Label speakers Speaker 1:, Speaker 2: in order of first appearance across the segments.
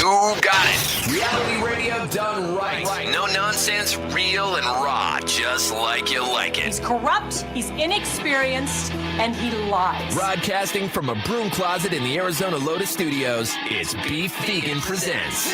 Speaker 1: Who got it? Reality radio done right. No nonsense, real and raw, just like you like it.
Speaker 2: He's corrupt, he's inexperienced, and he lies.
Speaker 1: Broadcasting from a broom closet in the Arizona Lotus Studios, it's Beef Vegan Presents.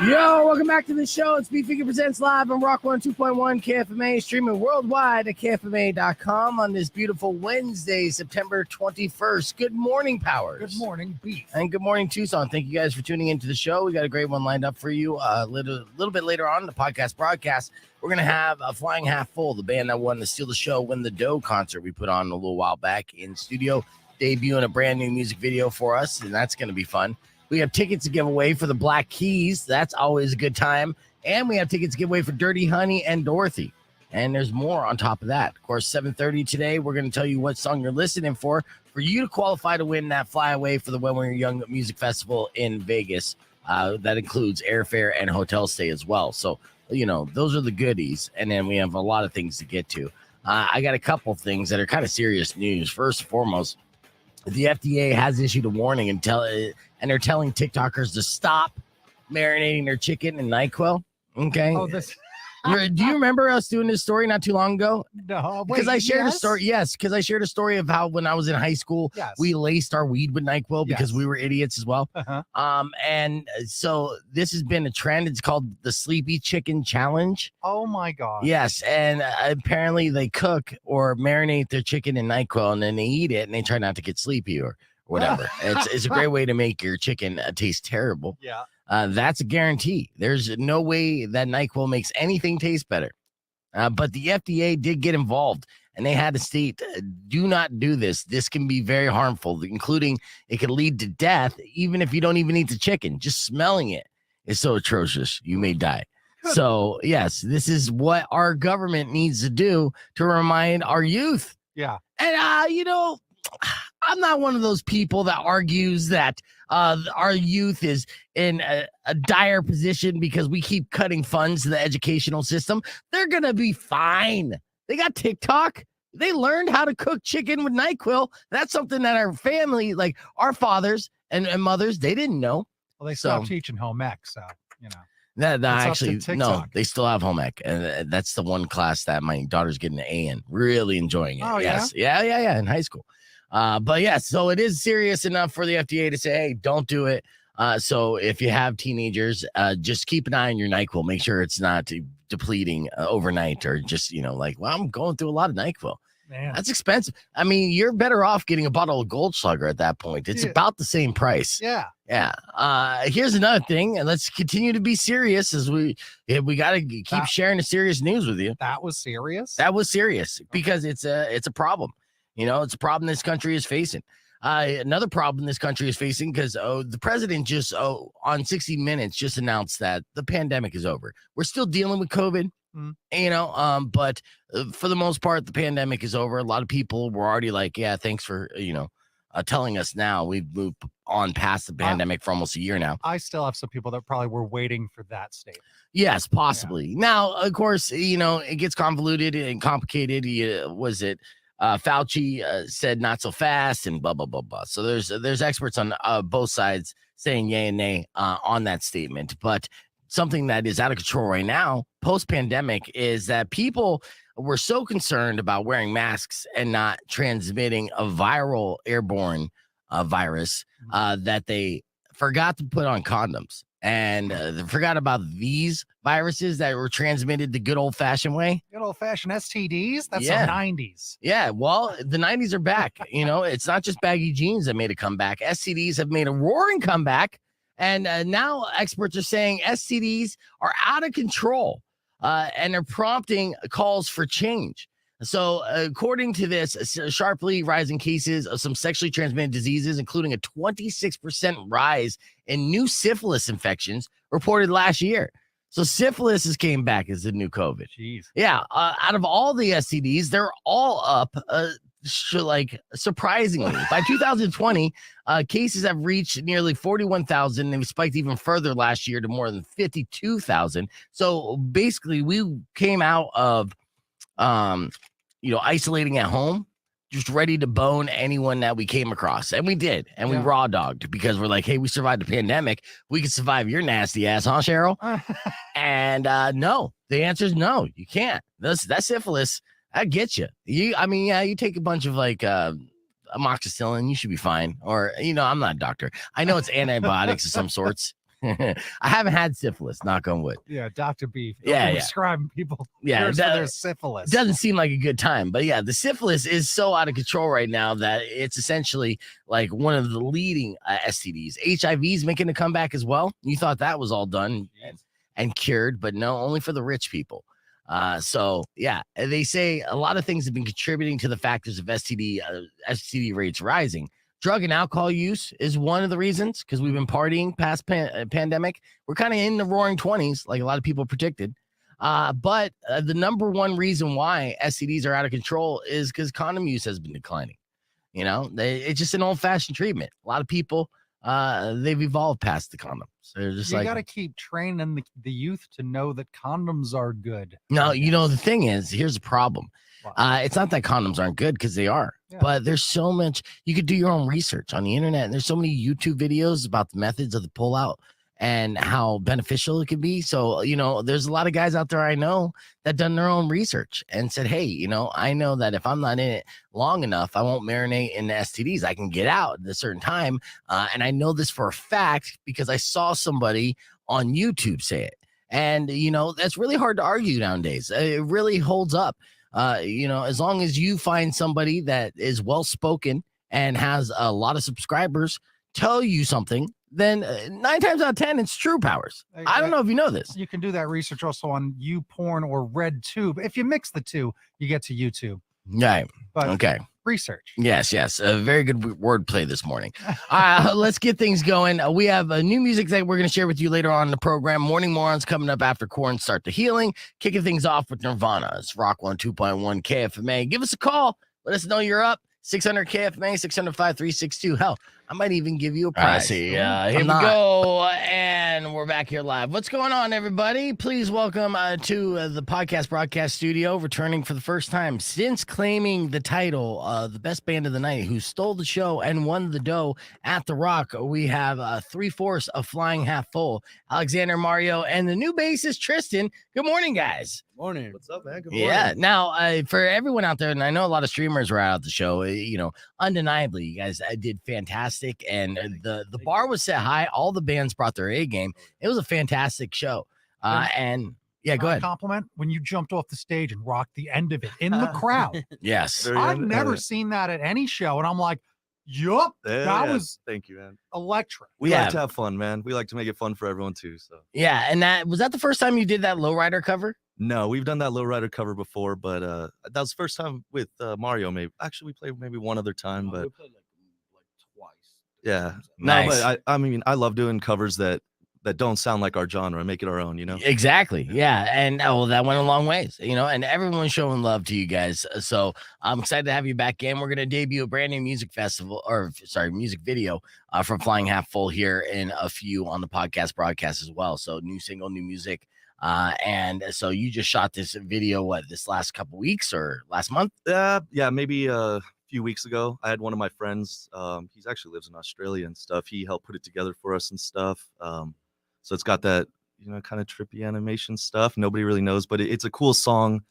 Speaker 3: Yo, welcome back to the show. It's Beef Vegan Presents live on Rock 102.1 KFMA, streaming worldwide at KFMA.com on this beautiful Wednesday, September 21st. Good morning, Powers.
Speaker 4: Good morning, Beef.
Speaker 3: And good morning, Tucson. Thank you guys for tuning into the show. We got a great one lined up for you. A little bit later on in the podcast broadcast, we're going to have a Flying Half Full, the band that won the Steal the Show, Win the Dough concert we put on a little while back in studio, debuting a brand new music video for us, and that's going to be fun. We have tickets to give away for the Black Keys. That's always a good time. And we have tickets to give away for Dirty Honey and Dorothy. And there's more on top of that. Of course, 7:30 today, we're going to tell you what song you're listening for you to qualify to win that flyaway for the When We Were Young Music Festival in Vegas. That includes airfare and hotel stay as well. So, you know, those are the goodies. And then we have a lot of things to get to. I got a couple things that are kind of serious news. First and foremost, the FDA has issued a warning and they're telling TikTokers to stop marinating their chicken in NyQuil. Okay.
Speaker 4: Oh, this.
Speaker 3: Do you remember us doing this story not too long ago?
Speaker 4: No,
Speaker 3: because I shared a story. Yes, because I shared a story of how when I was in high school, we laced our weed with NyQuil because we were idiots as well. And so this has been a trend. It's called the Sleepy Chicken Challenge.
Speaker 4: Oh my God.
Speaker 3: Yes, and apparently they cook or marinate their chicken in NyQuil and then they eat it and they try not to get sleepy or whatever. It's a great way to make your chicken taste terrible.
Speaker 4: Yeah.
Speaker 3: That's a guarantee. There's no way that NyQuil makes anything taste better. But the FDA did get involved, and they had to state, do not do this. This can be very harmful, including it could lead to death, even if you don't even eat the chicken. Just smelling it is so atrocious, you may die. So, yes, this is what our government needs to do to remind our youth.
Speaker 4: Yeah.
Speaker 3: And, you know, I'm not one of those people that argues that our youth is in a dire position because we keep cutting funds to the educational system. They're going to be fine. They got TikTok. They learned how to cook chicken with NyQuil. That's something that our family, like our fathers and mothers, they didn't know.
Speaker 4: Well, they stopped teaching home ec, so, you know.
Speaker 3: That actually, no, they still have home ec. And that's the one class that my daughter's getting an A in. Really enjoying it.
Speaker 4: Oh,
Speaker 3: yes. Yeah, in high school. But yeah, so it is serious enough for the FDA to say, hey, don't do it. So if you have teenagers, just keep an eye on your NyQuil. Make sure it's not depleting overnight or just, you know, like, well, I'm going through a lot of NyQuil. Man. That's expensive. I mean, you're better off getting a bottle of Goldschlager at that point. It's about the same price.
Speaker 4: Yeah.
Speaker 3: Yeah. Here's another thing, and let's continue to be serious as we got to keep sharing the serious news with you.
Speaker 4: That was serious?
Speaker 3: That was serious because it's a problem. You know, it's a problem this country is facing. Another problem this country is facing because the president just on 60 Minutes just announced that the pandemic is over. We're still dealing with COVID, you know, but for the most part, the pandemic is over. A lot of people were already like, yeah, thanks for, you know, telling us now. We've moved on past the pandemic for almost a year now.
Speaker 4: I still have some people that probably were waiting for that statement.
Speaker 3: Yes, possibly. Yeah. Now, of course, you know, it gets convoluted and complicated. Fauci said not so fast and blah, blah, blah, blah. So there's experts on both sides saying yay and nay on that statement. But something that is out of control right now, post-pandemic, is that people were so concerned about wearing masks and not transmitting a viral airborne virus that they forgot to put on condoms. And forgot about these viruses that were transmitted the good old-fashioned way.
Speaker 4: Good old-fashioned STDs? That's the 90s.
Speaker 3: Yeah, well, the 90s are back. You know, it's not just baggy jeans that made a comeback. STDs have made a roaring comeback. And now experts are saying STDs are out of control and are prompting calls for change. So according to this, sharply rising cases of some sexually transmitted diseases, including a 26% rise in new syphilis infections reported last year. So syphilis has came back as the new COVID.
Speaker 4: Jeez.
Speaker 3: Yeah. Out of all the STDs, they're all up like surprisingly, by 2020, cases have reached nearly 41,000. They've spiked even further last year to more than 52,000. So basically, we came out of, isolating at home, just ready to bone anyone that we came across, and we did, and we raw dogged because we're like, hey, we survived the pandemic, we could survive your nasty ass, huh, Cheryl? And no, the answer is no, you can't. That syphilis, I get you. You take a bunch of like amoxicillin, you should be fine. Or I'm not a doctor. I know it's antibiotics of some sorts. I haven't had syphilis, knock on wood.
Speaker 4: Yeah, Dr. Beef. Prescribing people
Speaker 3: for
Speaker 4: their syphilis.
Speaker 3: It doesn't seem like a good time, but yeah, the syphilis is so out of control right now that it's essentially like one of the leading STDs. HIV is making a comeback as well. You thought that was all done and cured, but no, only for the rich people. So yeah, they say a lot of things have been contributing to the factors of STD rates rising. Drug and alcohol use is one of the reasons, because we've been partying past pandemic. We're kind of in the roaring 20s, like a lot of people predicted. But the number one reason why STDs are out of control is because condom use has been declining. It's just an old-fashioned treatment. A lot of people, they've evolved past the condom. So they're just
Speaker 4: you got to keep training the youth to know that condoms are good.
Speaker 3: No, the thing is, here's the problem. It's not that condoms aren't good, because they are. But there's so much, you could do your own research on the internet, and there's so many YouTube videos about the methods of the pullout and how beneficial it can be. So, there's a lot of guys out there I know that done their own research and said, hey, I know that if I'm not in it long enough, I won't marinate in the STDs. I can get out at a certain time. And I know this for a fact because I saw somebody on YouTube say it. And, that's really hard to argue nowadays. It really holds up. As long as you find somebody that is well-spoken and has a lot of subscribers tell you something, then 9 times out of 10, it's true, Powers. I don't know if you know this.
Speaker 4: You can do that research also on YouPorn or RedTube. If you mix the two, you get to YouTube.
Speaker 3: Right.
Speaker 4: But
Speaker 3: okay.
Speaker 4: Research.
Speaker 3: Yes. A very good wordplay this morning. Let's get things going. We have new music that we're going to share with you later on in the program. Morning Morons coming up after Corn Start the Healing. Kicking things off with Nirvana. It's Rock 102.1 KFMA. Give us a call. Let us know you're up. 600 KFMA, 600-5362. Hell, I might even give you a prize. Here we go. And we're back here live. What's going on, everybody? Please welcome to the podcast broadcast studio, returning for the first time since claiming the title, the best band of the night, who stole the show and won the dough at the Rock. We have 3/4 of Flying Half Full, Alexander, Mario, and the new bassist, Tristan. Good morning, guys.
Speaker 5: Morning. What's up, man? Good morning.
Speaker 3: Yeah. Now, for everyone out there, and I know a lot of streamers were out at the show, undeniably, you guys did fantastic. And the bar was set high. All the bands brought their A game. It was a fantastic show. And yeah, go ahead.
Speaker 4: Compliment when you jumped off the stage and rocked the end of it in the crowd.
Speaker 3: Yes.
Speaker 4: I've never seen that at any show. And I'm like, yup, that was
Speaker 5: thank you, man.
Speaker 4: Electric.
Speaker 5: We like to have fun, man. We like to make it fun for everyone too. So
Speaker 3: yeah, and was that the first time you did that Lowrider cover?
Speaker 5: No, we've done that Lowrider cover before, but that was the first time with Mario. Maybe actually we played maybe one other time, but we played like twice. Yeah,
Speaker 3: nice.
Speaker 5: No, but I mean, I love doing covers that don't sound like our genre, make it our own,
Speaker 3: Exactly. Yeah. And that went a long ways, and everyone's showing love to you guys. So I'm excited to have you back in. We're going to debut a brand new music video from Flying Half Full here in a few on the podcast broadcast as well. So new single, new music. And so you just shot this video, this last couple weeks or last month?
Speaker 5: Yeah, maybe a few weeks ago. I had one of my friends, he actually lives in Australia and stuff. He helped put it together for us and stuff. So it's got that, kind of trippy animation stuff. Nobody really knows, but it's a cool song.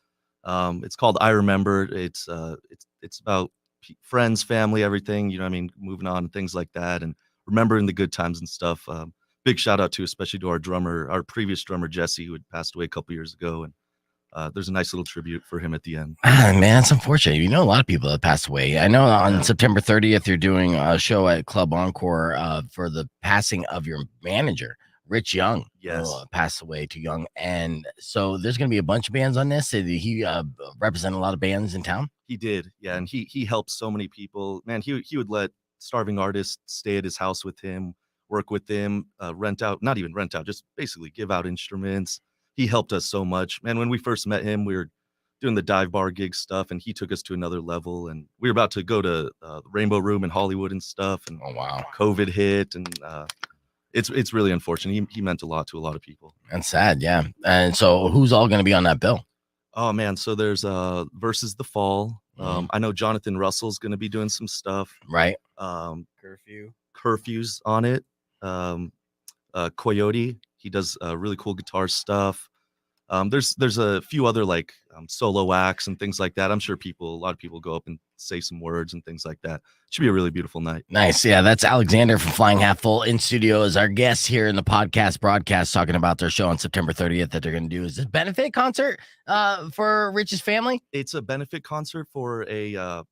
Speaker 5: It's called I Remember. It's about friends, family, everything, moving on and things like that, and remembering the good times and stuff. Big shout out especially to our previous drummer, Jesse, who had passed away a couple years ago. And there's a nice little tribute for him at the end.
Speaker 3: Man, it's unfortunate. A lot of people that passed away. I know on September 30th, you're doing a show at Club Encore for the passing of your manager, Rich Young.
Speaker 5: Yes.
Speaker 3: Passed away too young. And so there's going to be a bunch of bands on this. Did he represent a lot of bands in town?
Speaker 5: He did. Yeah. And he helped so many people. Man, he would let starving artists stay at his house with him, work with them, not even rent out, just basically give out instruments. He helped us so much. Man, when we first met him, we were doing the dive bar gig stuff, and he took us to another level. And we were about to go to the Rainbow Room in Hollywood and stuff. And
Speaker 3: Oh wow,
Speaker 5: COVID hit, and it's really unfortunate. He meant a lot to a lot of people.
Speaker 3: that's sad. Yeah. And so, who's all going to be on that bill?
Speaker 5: Oh man, so there's Versus the Fall. I know Jonathan Russell's going to be doing some stuff.
Speaker 3: Right.
Speaker 5: Curfew's on it. Coyote, he does really cool guitar stuff. There's a few other like solo acts and things like that. I'm sure a lot of people go up and say some words and things like that. Should be a really beautiful night.
Speaker 3: Nice. Yeah, that's Alexander from Flying Half Full in studio as our guest here in the podcast broadcast, talking about their show on September 30th that they're going to do. Is it a benefit concert for Rich's family?
Speaker 5: It's a benefit concert for I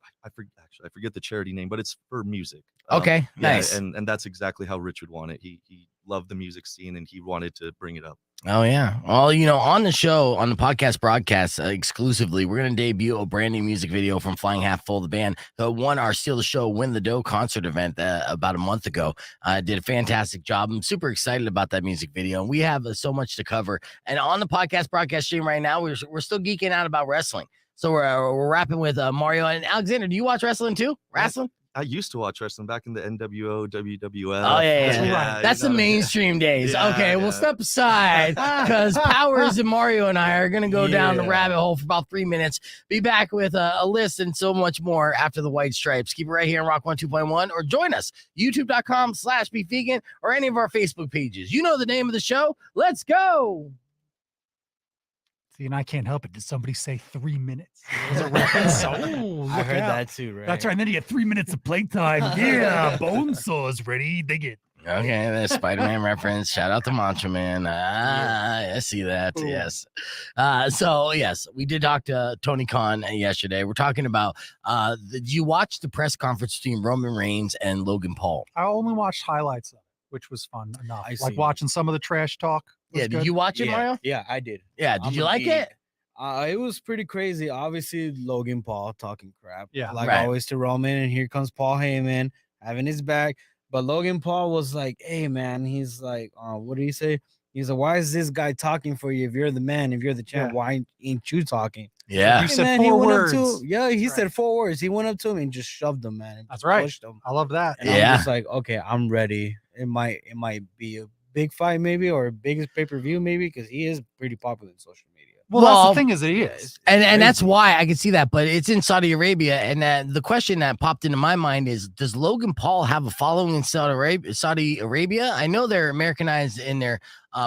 Speaker 5: forget the charity name, but it's for music.
Speaker 3: Okay,
Speaker 5: Yeah,
Speaker 3: nice.
Speaker 5: and that's exactly how Rich would want it. He loved the music scene, and he wanted to bring it up.
Speaker 3: Oh yeah. Well, on the show, on the podcast broadcast exclusively, we're going to debut a brand new music video from Flying Half Full, the band that won our Steal the Show, Win the Dough concert event about a month ago. Did a fantastic job. I'm super excited about that music video. And we have so much to cover. And on the podcast broadcast stream right now, we're still geeking out about wrestling. So we're rapping with Mario and Alexander. Do you watch wrestling too? Wrestling?
Speaker 5: I used to watch wrestling back in the NWO, WWF.
Speaker 3: Oh, yeah. That's the mainstream days.
Speaker 5: Yeah,
Speaker 3: okay, we'll
Speaker 5: yeah.
Speaker 3: step aside because Powers and Mario and I are going to go down the rabbit hole for about 3 minutes. Be back with a list and so much more after the White Stripes. Keep it right here on Rock 102.1 or join us, youtube.com/bevegan or any of our Facebook pages. You know the name of the show. Let's go.
Speaker 4: See, and I can't help it. Did somebody say 3 minutes? There's a reference. Oh,
Speaker 6: I
Speaker 4: look
Speaker 6: heard
Speaker 4: out.
Speaker 6: that too, right?
Speaker 4: That's right. And then you get 3 minutes of playtime. Yeah, Bonesaw's ready. Dig it.
Speaker 3: Okay, there's Spider-Man reference. Shout out to Macho Man. I see that.
Speaker 6: Ooh.
Speaker 3: Yes. So yes, we did talk to Tony Khan yesterday. We're talking about did you watch the press conference between Roman Reigns and Logan Paul?
Speaker 4: I only watched highlights of it, which was fun enough.
Speaker 6: I
Speaker 4: Like
Speaker 6: see.
Speaker 4: watching some of the trash talk. was
Speaker 3: Yeah, did
Speaker 4: good.
Speaker 3: you watch it,
Speaker 6: yeah,
Speaker 3: Mario?
Speaker 6: yeah, I did.
Speaker 3: Yeah, did
Speaker 6: I'm
Speaker 3: you
Speaker 6: a
Speaker 3: like
Speaker 6: geek.
Speaker 3: it?
Speaker 6: It was pretty crazy. Obviously, Logan Paul talking crap.
Speaker 4: Yeah.
Speaker 6: Like
Speaker 3: Right.
Speaker 6: always to Roman, and here comes Paul Heyman having his back. But Logan Paul was like, "Hey, man," he's like, "What did he say?" He's like, "Why is this guy talking for you? If you're the man, if you're the champ,
Speaker 4: Yeah.
Speaker 6: why ain't you talking?"
Speaker 3: Yeah.
Speaker 4: You
Speaker 6: Hey,
Speaker 4: said
Speaker 6: man,
Speaker 4: 4
Speaker 6: he went
Speaker 4: words.
Speaker 6: up to he
Speaker 4: That's
Speaker 6: said
Speaker 4: right.
Speaker 6: 4 words. He went up to him and just shoved him, man. and
Speaker 4: That's
Speaker 6: just
Speaker 4: right.
Speaker 6: Pushed him.
Speaker 4: I love that.
Speaker 6: And
Speaker 3: Yeah.
Speaker 6: I'm just like, okay, I'm ready. It might be a big fight, maybe, or a biggest pay-per-view, maybe, because he is pretty popular in social media.
Speaker 4: Well,
Speaker 3: Well,
Speaker 4: that's the thing is it
Speaker 6: Yeah,
Speaker 4: is.
Speaker 6: it's
Speaker 3: And that's
Speaker 6: crazy.
Speaker 3: why I can see that, but it's in Saudi Arabia. And the question that popped into my mind is, does Logan Paul have a following in Saudi Arabia? I know they're Americanized in their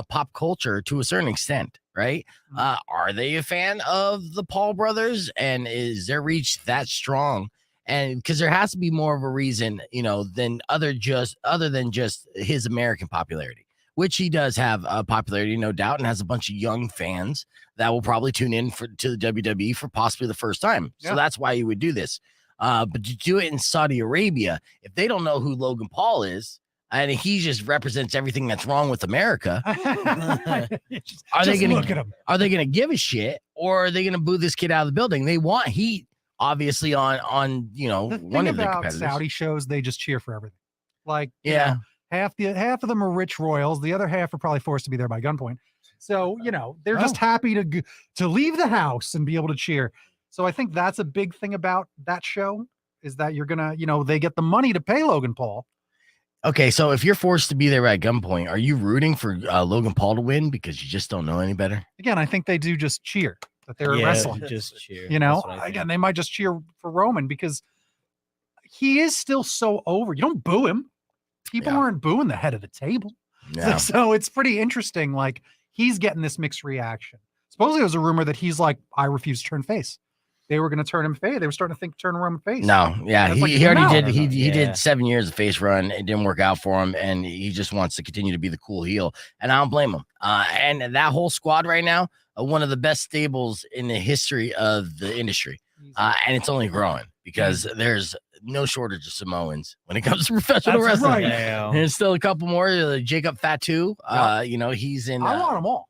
Speaker 3: pop culture to a certain extent, right?
Speaker 4: Mhm.
Speaker 3: Are they a fan of the Paul brothers? And is their reach that strong? And because there has to be more of a reason, than other than just his American popularity, which he does have popularity, no doubt, and has a bunch of young fans that will probably tune in to the WWE for possibly the first time. So
Speaker 4: Yeah.
Speaker 3: that's why you would do this. But to do it in Saudi Arabia, if they don't know who Logan Paul is, and he just represents everything that's wrong with America, Are they
Speaker 4: Just
Speaker 3: gonna-
Speaker 4: look at him?
Speaker 3: are they going to give a shit, or are they going to boo this kid out of the building? They want heat, obviously, on
Speaker 4: The
Speaker 3: one
Speaker 4: thing
Speaker 3: of their
Speaker 4: about
Speaker 3: competitors.
Speaker 4: Saudi shows, they just cheer for everything. Like, you
Speaker 3: Yeah.
Speaker 4: know, half of them are rich royals. The other half are probably forced to be there by gunpoint. So, they're just happy to leave the house and be able to cheer. So I think that's a big thing about that show is that you're going to, they get the money to pay Logan Paul.
Speaker 3: Okay, so if you're forced to be there at gunpoint, are you rooting for Logan Paul to win because you just don't know any better?
Speaker 4: Again, I think they do just cheer that they're
Speaker 6: Yeah,
Speaker 4: wrestling.
Speaker 6: just cheer.
Speaker 4: You know,
Speaker 6: That's what I
Speaker 4: again,
Speaker 6: think.
Speaker 4: they might just cheer for Roman because he is still so over. You don't boo him. People
Speaker 3: Yeah.
Speaker 4: aren't booing the head of the table.
Speaker 3: Yeah.
Speaker 4: So it's pretty interesting. Like he's getting this mixed reaction. Supposedly there was a rumor that he's like, I refuse to turn face. They were going to turn him face. They were starting to think turn Roman face.
Speaker 3: No, yeah,
Speaker 4: That's like
Speaker 3: he already
Speaker 4: no.
Speaker 3: did. He
Speaker 6: Yeah.
Speaker 3: did 7 years of face run. It didn't work out for him, and he just wants to continue to be the cool heel. And I don't blame him. And that whole squad right now, one of the best stables in the history of the industry, and it's only growing because there's no shortage of Samoans when it comes to professional
Speaker 4: That's
Speaker 3: wrestling.
Speaker 4: right.
Speaker 6: Damn.
Speaker 3: There's still a couple more. Jacob Fatu,
Speaker 4: Yeah.
Speaker 3: he's in.
Speaker 4: I want them all.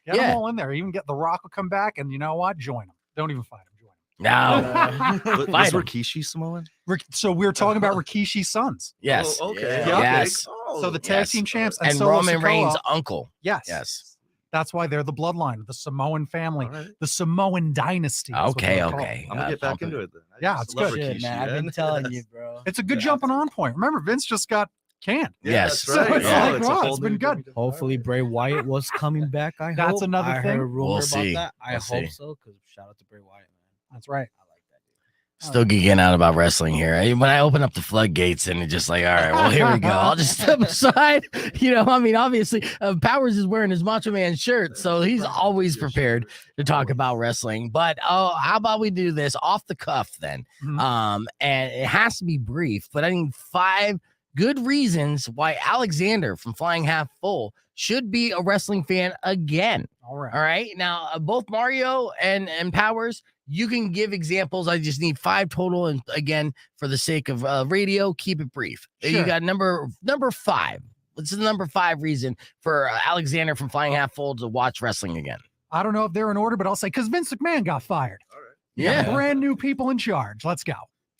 Speaker 4: Get
Speaker 3: yeah.
Speaker 4: them all in there. Even get The Rock will come back, and you know what? Join them. Don't even fight him. Join him.
Speaker 3: No,
Speaker 5: Was
Speaker 3: Fight 'em.
Speaker 5: Rikishi Samoan?
Speaker 4: So we're talking about Rikishi's sons.
Speaker 3: yes,
Speaker 5: Oh, okay.
Speaker 6: Yeah.
Speaker 3: Yes.
Speaker 4: So the tag
Speaker 3: Yes.
Speaker 4: team champs
Speaker 3: and
Speaker 4: Solo
Speaker 3: Roman
Speaker 4: Sikoa-
Speaker 3: Reigns' uncle.
Speaker 4: Yes.
Speaker 3: Yes.
Speaker 4: That's why they're the bloodline, the Samoan family,
Speaker 5: All right.
Speaker 4: the Samoan dynasty. is what
Speaker 3: Okay,
Speaker 4: they're called.
Speaker 3: okay.
Speaker 5: I'm gonna get back into it then. I
Speaker 4: Yeah,
Speaker 5: used
Speaker 4: it's
Speaker 5: to love
Speaker 4: good.
Speaker 6: Shit,
Speaker 5: Rikishi,
Speaker 6: man, I've been telling you, bro.
Speaker 4: It's a good
Speaker 5: Yeah.
Speaker 4: jumping on point. Remember, Vince just got canned.
Speaker 3: Yes.
Speaker 5: that's right.
Speaker 4: So it's
Speaker 3: Yeah.
Speaker 4: like,
Speaker 5: a
Speaker 4: wow,
Speaker 5: whole
Speaker 4: it's been
Speaker 5: new
Speaker 4: good.
Speaker 5: WWE.
Speaker 6: Hopefully Bray Wyatt was coming back. I
Speaker 4: That's
Speaker 6: hope.
Speaker 4: another
Speaker 6: I
Speaker 4: thing.
Speaker 6: heard a rumor
Speaker 3: We'll
Speaker 6: about
Speaker 3: see.
Speaker 6: that. I
Speaker 3: We'll
Speaker 6: hope
Speaker 3: see.
Speaker 6: so, because shout out to Bray Wyatt, man.
Speaker 4: That's right.
Speaker 6: I like that dude.
Speaker 3: Still geeking out about wrestling here. When I open up the floodgates and it's just like, all right, well, here we go. I'll just step aside. I mean, obviously, Powers is wearing his Macho Man shirt, so he's always prepared to talk about wrestling. But how about we do this off the cuff then?
Speaker 4: Mhm.
Speaker 3: And it has to be brief, but I need 5 good reasons why Alexander from Flying Half Full should be a wrestling fan again.
Speaker 4: All right.
Speaker 3: All right. Now, both Mario and Powers, you can give examples. I just need 5 total. And again, for the sake of radio, keep it brief. You
Speaker 4: Sure.
Speaker 3: got number 5. What's the number 5 reason for Alexander from Flying Half Full to watch wrestling again?
Speaker 4: I don't know if they're in order, but I'll say because Vince McMahon got fired. You got
Speaker 3: Yeah.
Speaker 4: brand new people in charge. Let's go.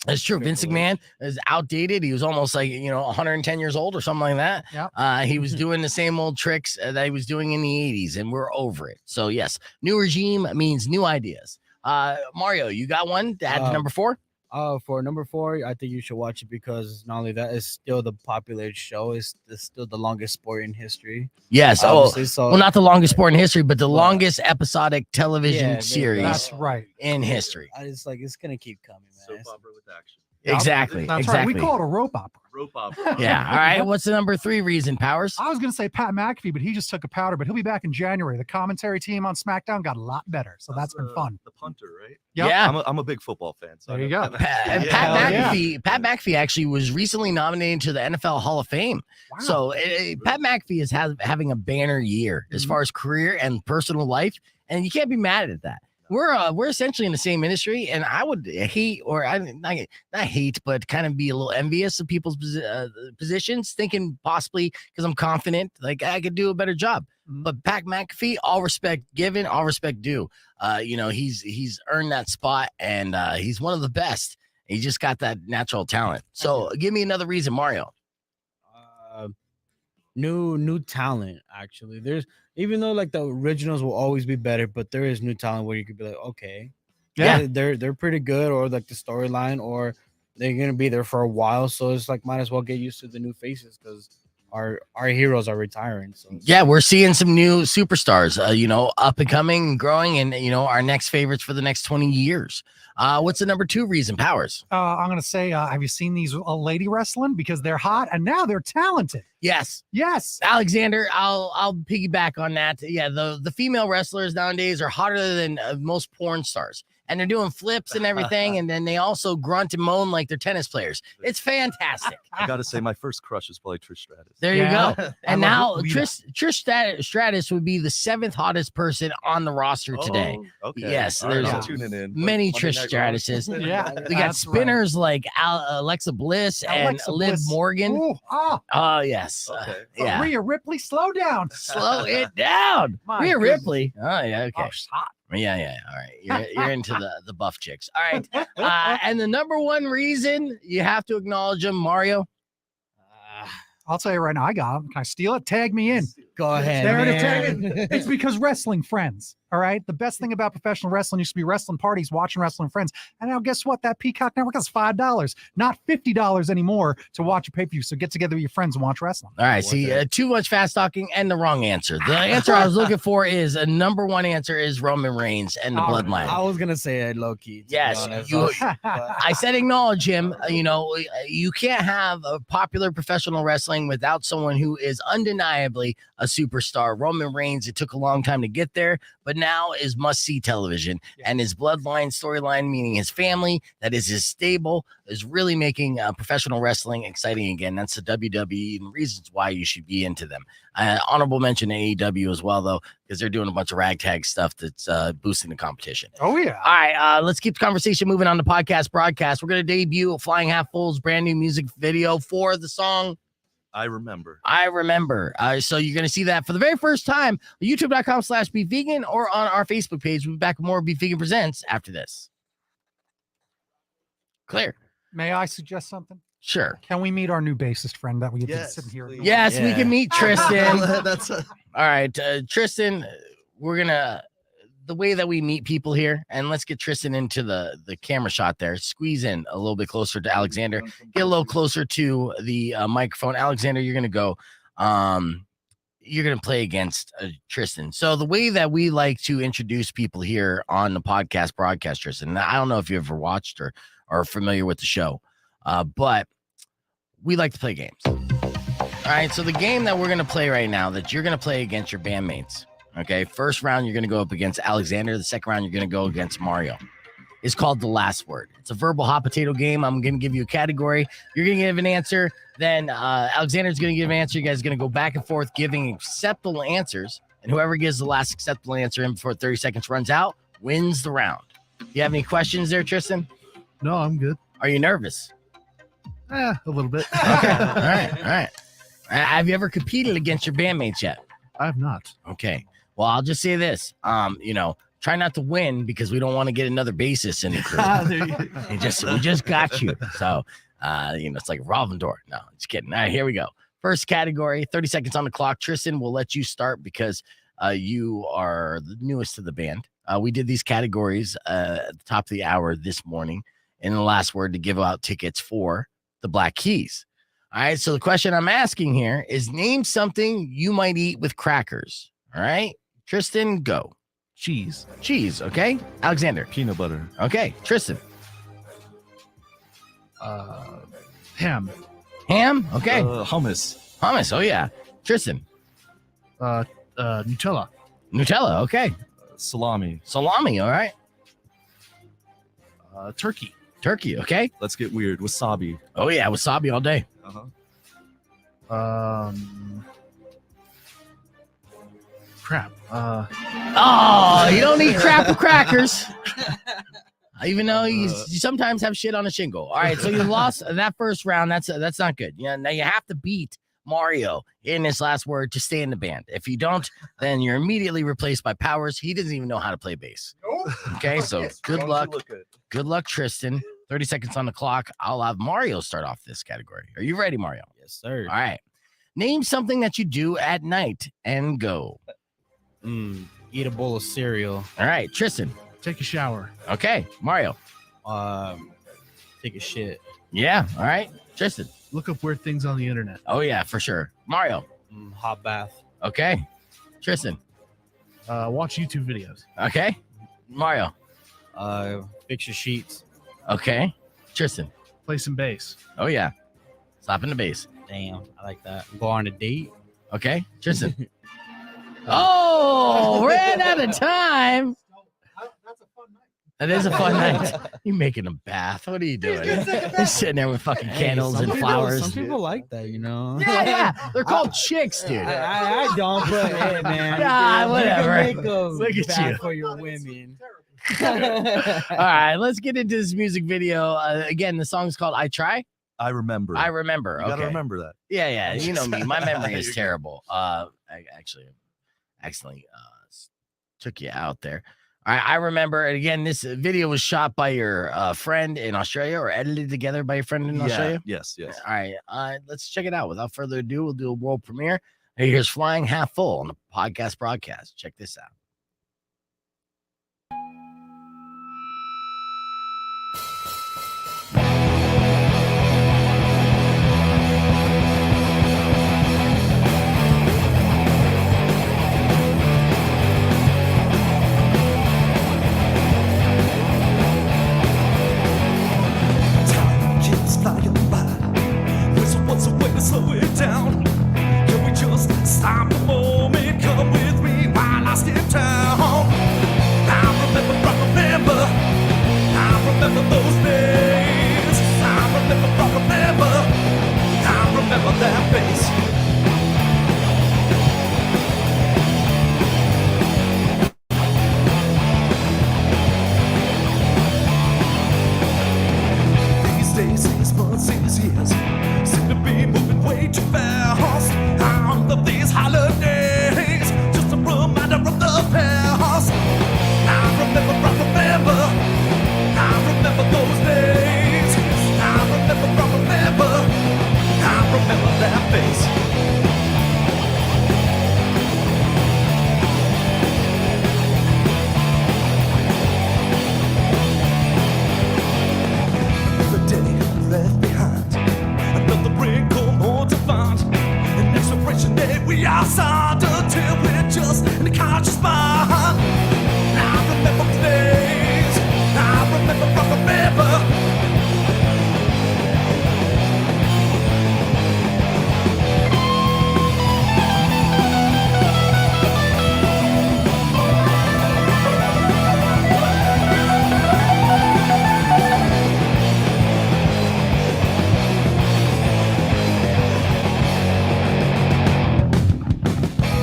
Speaker 3: That's true. Vince McMahon is outdated. He was almost like, 110 years old or something like that.
Speaker 4: Yep.
Speaker 3: He was doing the same old tricks that he was doing in the 80s, and we're over it. So, yes, new regime means new ideas. Mario, you got one to add to number 4?
Speaker 6: For number 4, I think you should watch it because not only that, it's still the popular show. It's still the longest sport in history.
Speaker 3: Yes.
Speaker 6: Obviously, so
Speaker 3: Well, not the longest sport in history, but the longest episodic television
Speaker 6: Yeah,
Speaker 3: series
Speaker 4: That's right.
Speaker 3: in history.
Speaker 6: it's like it's gonna keep coming,
Speaker 5: Soap
Speaker 6: man.
Speaker 5: opera with action.
Speaker 4: Yep.
Speaker 3: Exactly.
Speaker 4: That's
Speaker 3: exactly.
Speaker 4: right. We call it a rope opera.
Speaker 5: Rope opera.
Speaker 3: Yeah. All right. What's the number 3 reason, Powers?
Speaker 4: I was going to say Pat McAfee, but he just took a powder, but he'll be back in January. The commentary team on SmackDown got a lot better. So that's been fun.
Speaker 5: The punter, right?
Speaker 4: Yep.
Speaker 3: Yeah.
Speaker 5: I'm a big football fan. So
Speaker 4: There
Speaker 5: I
Speaker 4: you
Speaker 5: know
Speaker 4: go.
Speaker 3: Pat
Speaker 4: Yeah.
Speaker 3: McAfee actually was recently nominated to the NFL Hall of Fame.
Speaker 4: Wow.
Speaker 3: So Pat McAfee is having a banner year as
Speaker 4: Mhm.
Speaker 3: far as career and personal life, and you can't be mad at that. We're essentially in the same industry, and I would hate, or I not hate, but kind of be a little envious of people's positions, thinking possibly because I'm confident, like I could do a better job.
Speaker 4: Mhm.
Speaker 3: But Pat McAfee, all respect given, all respect due. He's earned that spot, and he's one of the best. He just got that natural talent. So give me another reason, Mario.
Speaker 6: New talent. Actually, there's even though like the originals will always be better, but there is new talent where you could be like, okay,
Speaker 3: Yeah.
Speaker 6: they're pretty good, or like the storyline, or they're gonna be there for a while. So it's like might as well get used to the new faces because our heroes are retiring. So
Speaker 3: Yeah, we're seeing some new superstars, up and coming and growing, and our next favorites for the next 20 years. What's the number 2 reason, Powers?
Speaker 4: I'm going to say, have you seen these lady wrestling? Because they're hot and now they're talented.
Speaker 3: Yes,
Speaker 4: Yes.
Speaker 3: Alexander, I'll piggyback on that. Yeah, the female wrestlers nowadays are hotter than most porn stars, and they're doing flips and everything, and then they also grunt and moan like they're tennis players. It's fantastic.
Speaker 5: I gotta say, my first crush was probably Trish Stratus.
Speaker 3: There
Speaker 4: Yeah.
Speaker 3: you go.
Speaker 4: I
Speaker 3: And now
Speaker 4: love Lita.
Speaker 3: Trish Stratus would be the 7th hottest person on the roster today.
Speaker 5: Oh, okay.
Speaker 3: Yes,
Speaker 5: All right,
Speaker 3: there's
Speaker 5: I'm tuning in.
Speaker 3: Many
Speaker 5: Monday
Speaker 3: Trish
Speaker 5: Night Raw.
Speaker 3: Stratuses.
Speaker 4: Yeah.
Speaker 3: We got
Speaker 4: That's right.
Speaker 3: spinners like Alexa Bliss and
Speaker 4: Alexa
Speaker 3: Liv
Speaker 4: Bliss.
Speaker 3: Morgan.
Speaker 4: Ooh,
Speaker 3: Oh, yes.
Speaker 5: Okay.
Speaker 3: Yeah.
Speaker 4: Rhea Ripley, slow down.
Speaker 3: Slow it down.
Speaker 4: My
Speaker 3: Rhea
Speaker 4: goodness.
Speaker 3: Ripley. Oh, yeah. Okay.
Speaker 4: Oh, she's hot.
Speaker 3: Yeah. All right. You're into the buff chicks. All right. And the number 1 reason you have to acknowledge them, Mario.
Speaker 4: I'll tell you right now, I got him. Can I steal it? Tag me in.
Speaker 6: go ahead,
Speaker 4: There to
Speaker 6: man.
Speaker 4: tag it. It's because wrestling friends. All right. The best thing about professional wrestling used to be wrestling parties, watching wrestling friends. And now guess what? That Peacock Network is $5, not $50 anymore to watch a pay-per-view. So get together with your friends and watch wrestling.
Speaker 3: All right. See, too much fast talking and the wrong answer. The answer I was looking for is a number 1 answer is Roman Reigns and the
Speaker 4: All right.
Speaker 3: bloodline.
Speaker 6: I was gonna say it low key. to be
Speaker 3: Yes,
Speaker 6: honest,
Speaker 3: you-
Speaker 6: but-
Speaker 3: I said acknowledge him. You can't have a popular professional wrestling without someone who is undeniably a superstar. Roman Reigns, it took a long time to get there, but now is must-see television. And his bloodline storyline, meaning his family, that is his stable, is really making professional wrestling exciting again. That's the WWE and reasons why you should be into them. Honorable mention AEW as well, though, because they're doing a bunch of ragtag stuff that's boosting the competition.
Speaker 4: Oh, yeah.
Speaker 3: All right, let's keep the conversation moving on the podcast broadcast. We're going to debut Flying Half Full's brand new music video for the song
Speaker 5: I remember.
Speaker 3: I Remember. So you're going to see that for the very first time on youtube.com/beefvegan or on our Facebook page. We'll be back with more Beef Vegan Presents after this. Clear.
Speaker 4: May I suggest something?
Speaker 3: Sure.
Speaker 4: Can we meet our new bassist friend that we have been
Speaker 5: Yes,
Speaker 4: sitting here?
Speaker 5: please.
Speaker 3: Yes, we
Speaker 5: Yeah.
Speaker 3: can meet Tristan.
Speaker 5: That's
Speaker 3: All right, Tristan, we're gonna the way that we meet people here, and let's get Tristan into the camera shot there. Squeeze in a little bit closer to Alexander. Get a little closer to the microphone. Alexander, you're gonna go. You're gonna play against Tristan. So the way that we like to introduce people here on the podcast broadcast, Tristan. I don't know if you ever watched or are familiar with the show, but we like to play games. All right, so the game that we're going to play right now, that you're going to play against your bandmates, okay? First round, you're going to go up against Alexander. The second round, you're going to go against Mario. It's called The Last Word. It's a verbal hot potato game. I'm going to give you a category. You're going to give an answer. Then Alexander's going to give an answer. You guys are going to go back and forth giving acceptable answers. And whoever gives the last acceptable answer in before 30 seconds runs out wins the round. You have any questions there, Tristan?
Speaker 7: No, I'm good.
Speaker 3: Are you nervous?
Speaker 7: A little bit.
Speaker 3: Okay. All right. Have you ever competed against your bandmates yet?
Speaker 7: I have not.
Speaker 3: Okay. Well, I'll just say this. Try not to win because we don't want to get another bassist in the crew. We just got you. So, it's like Robin Door. No, just kidding. All right, here we go. First category, 30 seconds on the clock. Tristan, we'll let you start because you are the newest to the band. We did these categories at the top of the hour this morning in the last word to give out tickets for the Black Keys. All right. So the question I'm asking here is name something you might eat with crackers. All right. Tristan, go.
Speaker 7: Cheese.
Speaker 3: Cheese. Okay. Alexander.
Speaker 5: peanut butter.
Speaker 3: Okay. Tristan.
Speaker 7: Ham.
Speaker 3: Ham. Okay.
Speaker 5: Hummus.
Speaker 3: Hummus. Oh, yeah. Tristan.
Speaker 7: Nutella.
Speaker 3: Nutella. Okay.
Speaker 5: Salami.
Speaker 3: Salami. All right.
Speaker 7: Turkey.
Speaker 3: Turkey. Okay.
Speaker 5: Let's get weird. Wasabi.
Speaker 3: Oh, yeah. Wasabi all day.
Speaker 7: Crap.
Speaker 3: Oh, you don't eat crap with crackers. Even though you sometimes have shit on a shingle. All right, so you lost that first round. That's not good. Yeah, now you have to beat Mario in this last word to stay in the band. If you don't, then you're immediately replaced by Powers. He doesn't even know how to play bass. Okay, so good luck. Good luck, Tristan. 30 seconds on the clock. I'll have Mario start off this category. Are you ready, Mario?
Speaker 6: Yes, sir.
Speaker 3: All right. Name something that you do at night and go.
Speaker 6: Eat a bowl of cereal.
Speaker 3: All right, Tristan.
Speaker 7: Take a shower.
Speaker 3: Okay, Mario.
Speaker 6: Take a shit.
Speaker 3: Yeah, all right. Tristan.
Speaker 7: Look up weird things on the internet.
Speaker 3: Oh, yeah, for sure. Mario.
Speaker 6: Hot bath.
Speaker 3: Okay. Tristan.
Speaker 7: Watch YouTube videos.
Speaker 3: Okay. Mario.
Speaker 6: Fix your sheets.
Speaker 3: Okay. Tristan.
Speaker 7: Play some bass.
Speaker 3: Oh, yeah. Slapping the bass.
Speaker 6: Damn, I like that. Go on a date.
Speaker 3: Okay. Tristan. Oh, ran out of time.
Speaker 4: That's a fun night.
Speaker 3: That is a fun night. You making a bath. What are you doing? You're sitting there with fucking candles
Speaker 6: some
Speaker 3: and
Speaker 6: people-
Speaker 3: flowers.
Speaker 6: Some people like that, you know.
Speaker 3: Yeah. They're called chicks, dude.
Speaker 6: I don't, but hey, man.
Speaker 3: Nah,
Speaker 6: you
Speaker 3: whatever.
Speaker 6: can make a
Speaker 3: Look at
Speaker 6: bath
Speaker 3: you.
Speaker 6: for your women.
Speaker 3: All right, let's get into this music video. Again, the song's called I Try.
Speaker 5: I remember.
Speaker 3: I remember.
Speaker 5: You
Speaker 3: Okay.
Speaker 5: gotta remember that.
Speaker 3: Yeah. You know me. My memory is
Speaker 5: You're good.
Speaker 3: terrible. I actually accidentally took you out there. I remember. And again, this video was shot by your friend in Australia or edited together by your friend in Australia.
Speaker 5: Yes.
Speaker 3: All right. Let's check it out. Without further ado, we'll do a world premiere. Here's Flying Half Full on the podcast broadcast. Check this out.
Speaker 8: Time keeps flying by. What's a way to slow it down? Can we just stop a moment? Come with me while I step down. I remember those days. I remember that bass. These days, these months, these years seem to be moving way too fast. that face. Another day left behind, another wrinkle more to find. An expiration date we are signed until we're just in the conscious mind. I remember days, I remember from the river.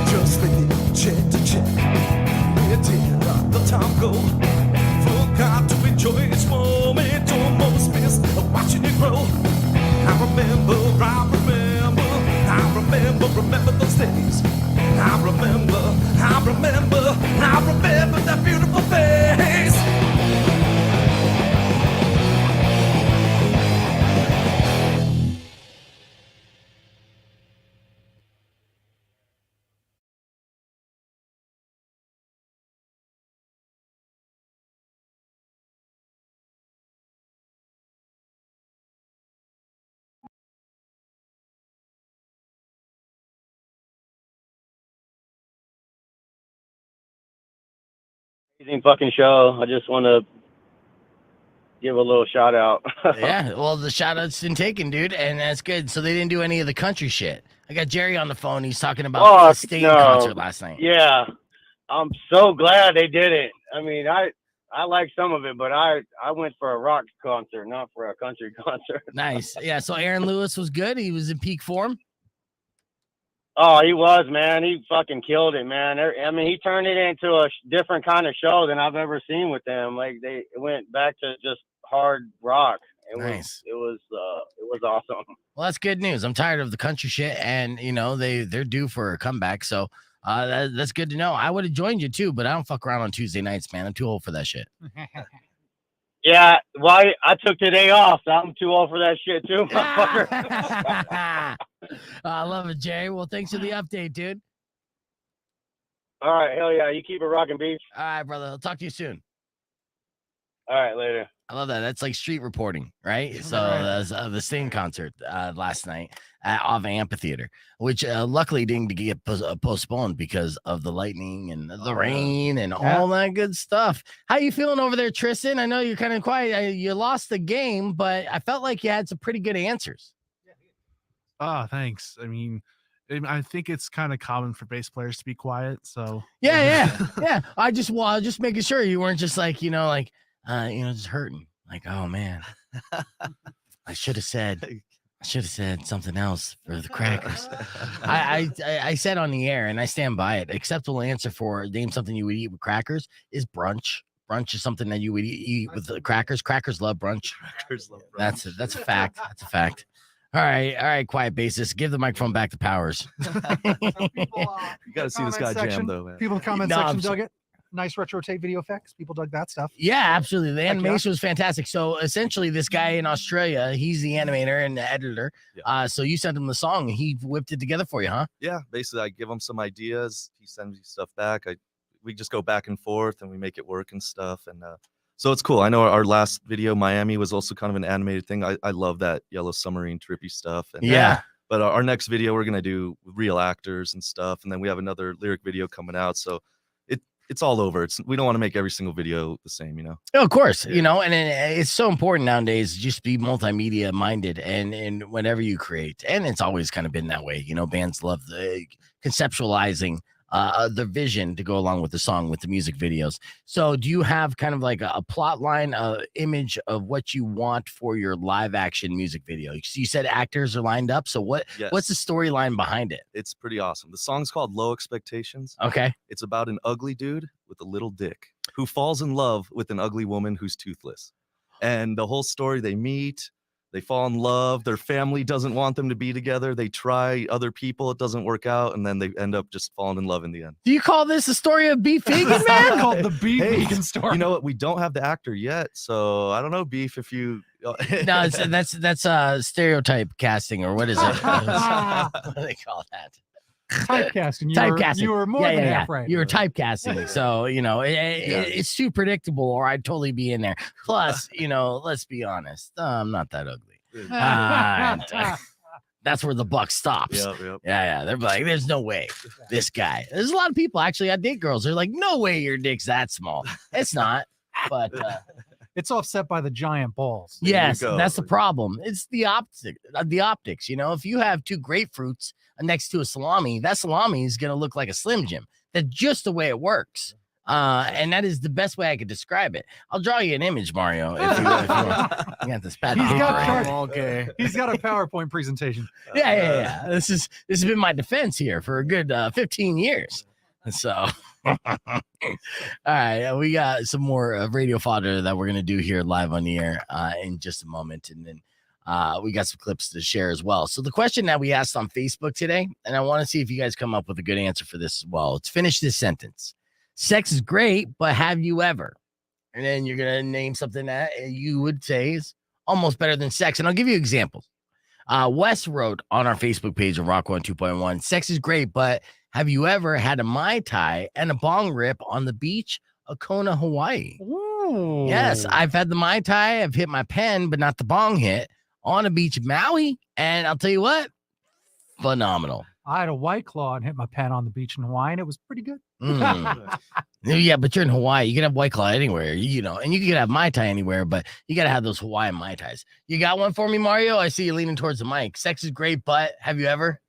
Speaker 8: Just living check to check. Where did the time go? Forgot to enjoy each moment. Almost missed watching it grow. Remember those days. I remember that beautiful face.
Speaker 9: Amazing fucking show. I just want to give a little shout out.
Speaker 3: Yeah, well, the shout out's been taken, dude, and that's good. So they didn't do any of the country shit. I got Jerry on the phone. He's talking about the Sting concert last night.
Speaker 9: Yeah, I'm so glad they did it. I mean, I like some of it, but I went for a rock concert, not for a country concert.
Speaker 3: Nice. Yeah, so Aaron Lewis was good. He was in peak form.
Speaker 9: Oh, he was, man. He fucking killed it, man. I mean, he turned it into a different kind of show than I've ever seen with them. Like they went back to just hard rock.
Speaker 3: Nice.
Speaker 9: It was awesome.
Speaker 3: Well, that's good news. I'm tired of the country shit, and you know they're due for a comeback. So that's good to know. I would have joined you too, but I don't fuck around on Tuesday nights, man. I'm too old for that shit.
Speaker 9: Yeah, well, I took today off, so I'm too old for that shit too, motherfucker.
Speaker 3: I love it, Jerry. Well, thanks for the update, dude.
Speaker 9: All right, hell yeah. You keep it rocking, beach.
Speaker 3: All right, brother. I'll talk to you soon.
Speaker 9: All right, later.
Speaker 3: I love that. That's like street reporting, right? So the Sting concert last night at Ava Amphitheater, which luckily didn't get postponed because of the lightning and the rain and all that good stuff. How you feeling over there, Tristan? I know you're kind of quiet. You lost the game, but I felt like you had some pretty good answers.
Speaker 7: Oh, thanks. I mean, I think it's kind of common for bass players to be quiet. So
Speaker 3: Yeah. I just making sure you weren't just like, just hurting. Like, oh man, I should have said something else for the crackers. I said on the air, and I stand by it. Acceptable answer for name something you would eat with crackers is brunch. Brunch is something that you would eat with the crackers. Crackers love brunch.
Speaker 5: Crackers love brunch.
Speaker 3: That's a fact. That's a fact. All right, quiet basis. Give the microphone back to Powers.
Speaker 5: You got to see this guy jam, though, man.
Speaker 4: People in the comment section dug it. Nice retro tape video effects. People dug that stuff.
Speaker 3: Yeah, absolutely. The animation was fantastic. So essentially, this guy in Australia, he's the animator and the editor. Yeah. So you sent him the song, and he whipped it together for you, huh?
Speaker 5: Yeah, basically, I give him some ideas. He sends me stuff back. We just go back and forth, and we make it work and stuff. And so it's cool. I know our last video, Miami, was also kind of an animated thing. I love that Yellow Submarine trippy stuff. And
Speaker 3: yeah.
Speaker 5: But our next video, we're gonna do real actors and stuff, and then we have another lyric video coming out. So it's all over. We don't want to make every single video the same,
Speaker 3: Oh, of course, and it's so important nowadays just be multimedia minded and whatever you create. And it's always kind of been that way. Bands love the conceptualizing the vision to go along with the song, with the music videos. So do you have kind of like a plot line, image of what you want for your live action music video? You said actors are lined up. So what's the storyline behind it?
Speaker 5: It's pretty awesome. The song's called Low Expectations.
Speaker 3: Okay.
Speaker 5: It's about an ugly dude with a little dick who falls in love with an ugly woman who's toothless. And the whole story, they meet, They fall in love. Their family doesn't want them to be together. They try other people. It doesn't work out. And then they end up just falling in love in the end.
Speaker 3: Do you call this a story of Beef Vegan, man?
Speaker 4: Called the Beef
Speaker 5: Hey,
Speaker 4: Vegan story.
Speaker 5: You know what? We don't have the actor yet. So I don't know, Beef, if you.
Speaker 3: No, that's stereotype casting, or what is it? What do they call that?
Speaker 4: Typecasting.
Speaker 3: Typecasting.
Speaker 4: You were more than half right.
Speaker 3: You were typecasting. So, it's too predictable, or I'd totally be in there. Plus, let's be honest. I'm not that ugly. That's where the buck stops.
Speaker 5: Yep.
Speaker 3: Yeah. They're like, there's no way this guy. There's a lot of people actually, I date girls. They're like, no way your dick's that small. It's not. But
Speaker 4: it's offset by the giant balls.
Speaker 3: yes, that's the problem. It's the optics. If you have two grapefruits next to a salami, that salami is going to look like a Slim Jim. That's just the way it works. And that is the best way I could describe it. I'll draw you an image, Mario. If you want. You got this bad
Speaker 4: He's
Speaker 3: paper
Speaker 4: got
Speaker 3: right
Speaker 4: chart-
Speaker 3: here.
Speaker 6: Okay.
Speaker 4: He's got a PowerPoint presentation.
Speaker 3: Yeah. This has been my defense here for a good 15 years. So, all right, we got some more radio fodder that we're gonna do here live on the air in just a moment, and then we got some clips to share as well. So the question that we asked on Facebook today, and I want to see if you guys come up with a good answer for this as well. Let's finish this sentence. Sex is great, but have you ever? And then you're gonna name something that you would say is almost better than sex, and I'll give you examples. Wes wrote on our Facebook page of Rock 1 2.1, sex is great, but have you ever had a Mai Tai and a bong rip on the beach of Kona, Hawaii?
Speaker 4: Ooh.
Speaker 3: Yes, I've had the Mai Tai. I've hit my pen, but not the bong hit on a beach of Maui. And I'll tell you what, phenomenal.
Speaker 4: I had a White Claw and hit my pen on the beach in Hawaii, and it was pretty good.
Speaker 3: Yeah, but you're in Hawaii. You can have White Claw anywhere, and you can have Mai Tai anywhere, but you got to have those Hawaiian Mai Tais. You got one for me, Mario? I see you leaning towards the mic. Sex is great, but have you ever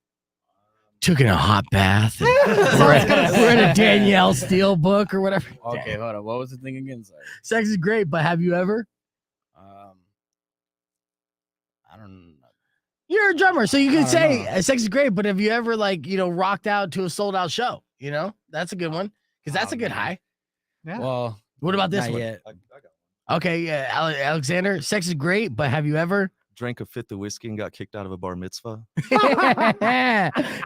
Speaker 3: took in a hot bath? We're in a Danielle Steele book or whatever.
Speaker 6: Okay, hold on. What was the thing again? Sorry.
Speaker 3: Sex is great, but have you ever?
Speaker 6: I don't know.
Speaker 3: You're a drummer, so you can say sex is great, but have you ever rocked out to a sold out show? That's a good one because that's a good high.
Speaker 4: Yeah.
Speaker 6: Well,
Speaker 3: What about this
Speaker 6: not
Speaker 3: one?
Speaker 6: yet.
Speaker 3: Okay, yeah, Alexander, sex is great, but have you ever?
Speaker 5: Drank a fifth of whiskey and got kicked out of a bar mitzvah.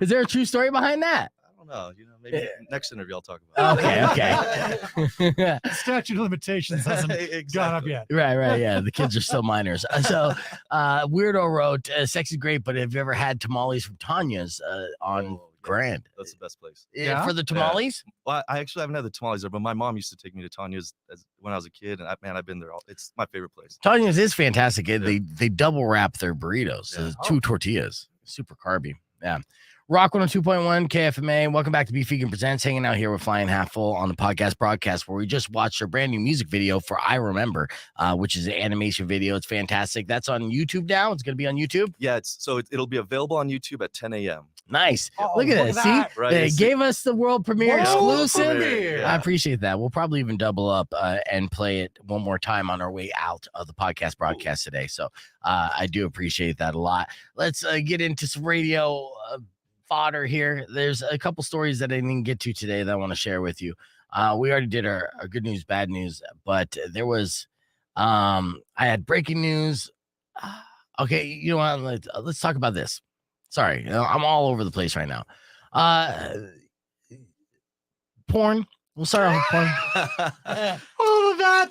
Speaker 3: Is there a true story behind that?
Speaker 5: I don't know. Maybe next interview I'll talk about it.
Speaker 3: Okay.
Speaker 4: Statute of limitations hasn't gone up yet.
Speaker 3: Right. Yeah, the kids are still minors. So, Weirdo wrote, "Sex is great, but have you ever had tamales from Tanya's on Grand?
Speaker 5: That's the best place.
Speaker 3: For the tamales?
Speaker 5: Well, I actually haven't had the tamales there, but my mom used to take me to Tanya's when I was a kid, and I've been there. It's my favorite place.
Speaker 3: Tanya's is fantastic. They double wrap their burritos, so 2 tortillas, super carby. Yeah. Rock 102.1 KFMA. Welcome back to Beef Vegan Presents. Hanging out here with Flying Half Full on the podcast broadcast, where we just watched our brand new music video for I Remember, which is an animation video. It's fantastic. That's on YouTube now. It's going to be on YouTube.
Speaker 5: Yeah, it'll be available on YouTube at 10 a.m.
Speaker 3: Nice.
Speaker 4: Oh,
Speaker 3: look at this.
Speaker 4: that.
Speaker 3: See,
Speaker 5: Right,
Speaker 3: they
Speaker 5: it's-
Speaker 3: gave us the world premiere exclusive.
Speaker 5: premiere.
Speaker 3: I appreciate that. We'll probably even double up and play it one more time on our way out of the podcast broadcast today. So I do appreciate that a lot. Let's get into some radio fodder here. There's a couple stories that I didn't get to today that I want to share with you. We already did our good news, bad news, but there was I had breaking news. Okay, you know what? Let's talk about this. Sorry, I'm all over the place right now. Porn. We'll start off with porn.
Speaker 4: All of that.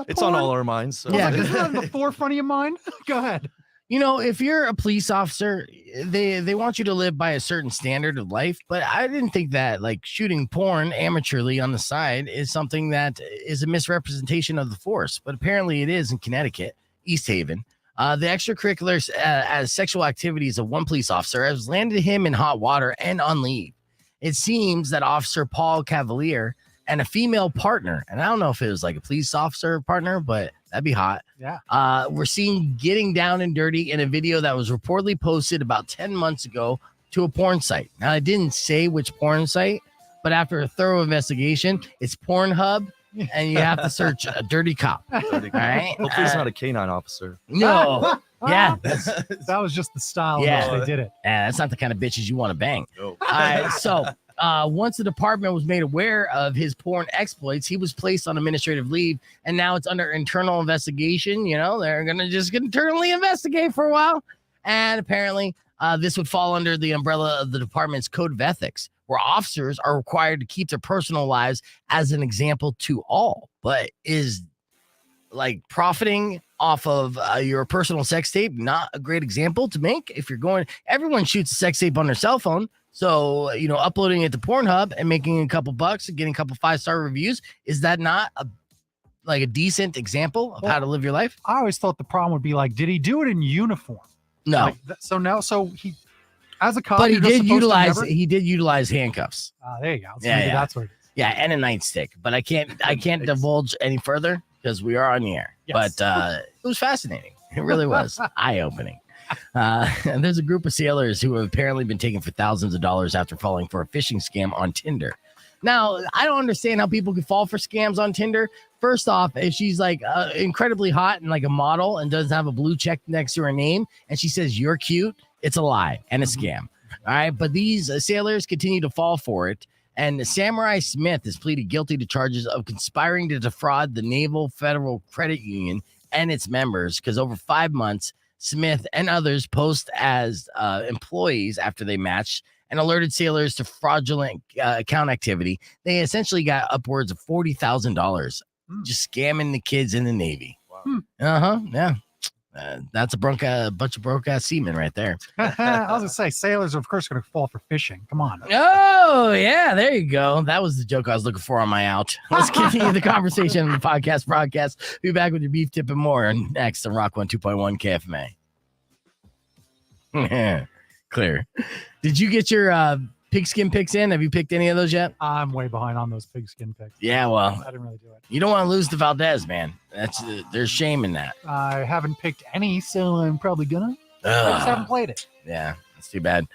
Speaker 5: It's on all our minds. So.
Speaker 3: Yeah,
Speaker 4: Is that on the forefront of your mind? Go ahead.
Speaker 3: If you're a police officer, they want you to live by a certain standard of life, but I didn't think that shooting porn amateurly on the side is something that is a misrepresentation of the force, but apparently it is in Connecticut, East Haven. The extracurriculars as sexual activities of one police officer has landed him in hot water and on leave. It seems that Officer Paul Cavalier and a female partner, and I don't know if it was a police officer partner, but that'd be hot.
Speaker 4: Yeah.
Speaker 3: We're seen getting down and dirty in a video that was reportedly posted about 10 months ago to a porn site. Now, I didn't say which porn site, but after a thorough investigation, it's Pornhub, and you have to search a dirty cop.
Speaker 5: Dirty
Speaker 3: All right.
Speaker 5: Hopefully it's not a canine officer.
Speaker 3: No. Yeah.
Speaker 4: That was just the style
Speaker 3: Yeah.
Speaker 4: in which they did it.
Speaker 3: That's not the kind of bitches you want to bang.
Speaker 5: No.
Speaker 3: All right, so Once the department was made aware of his porn exploits, he was placed on administrative leave, and now it's under internal investigation. You know, they're going to just internally investigate for a while. And apparently, this would fall under the umbrella of the department's code of ethics, where officers are required to keep their personal lives as an example to all. But is like profiting off of your personal sex tape not a great example to make? If you're going, everyone shoots a sex tape on their cell phone. So, you know, uploading it to Pornhub and making a couple bucks and getting a couple 5-star reviews, is that not a decent example of how to live your life?
Speaker 4: I always thought the problem would be like, did he do it in uniform?
Speaker 3: No.
Speaker 4: Like, so he, as a cop,
Speaker 3: But he
Speaker 4: you're just
Speaker 3: did
Speaker 4: supposed to
Speaker 3: utilize handcuffs.
Speaker 4: there you go. So
Speaker 3: Yeah,
Speaker 4: maybe
Speaker 3: yeah.
Speaker 4: that's what it is.
Speaker 3: Yeah, and a nightstick. But I can't divulge any further because we are on the air.
Speaker 4: Yes.
Speaker 3: But it was fascinating. It really was eye-opening. And there's a group of sailors who have apparently been taken for thousands of dollars after falling for a phishing scam on Tinder. Now, I don't understand how people can fall for scams on Tinder. First off, if she's like incredibly hot and like a model and doesn't have a blue check next to her name and she says you're cute, it's a lie and a scam. All right. But these sailors continue to fall for it. And Samurai Smith has pleaded guilty to charges of conspiring to defraud the Naval Federal Credit Union and its members because over 5 months, Smith and others posed as employees after they matched and alerted sailors to fraudulent account activity. They essentially got upwards of $40,000 just scamming the kids in the Navy. Wow. Yeah. That's a bunch of broke ass seamen right there.
Speaker 4: I was gonna say sailors are of course gonna fall for fishing. Come on.
Speaker 3: Oh yeah, there you go. That was the joke I was looking for on my out. Let's continue the conversation on the podcast broadcast. Be back with your beef tip and more next on Rock 102.1 KFMA. Clear. Did you get your pigskin picks in? Have you picked any of those yet?
Speaker 4: I'm way behind on those pigskin picks.
Speaker 3: Yeah, well,
Speaker 4: I didn't really do it.
Speaker 3: You don't want to lose to Valdez, man. There's shame in that.
Speaker 4: I haven't picked any, so I'm probably gonna. I just haven't played it.
Speaker 3: Yeah, that's too bad.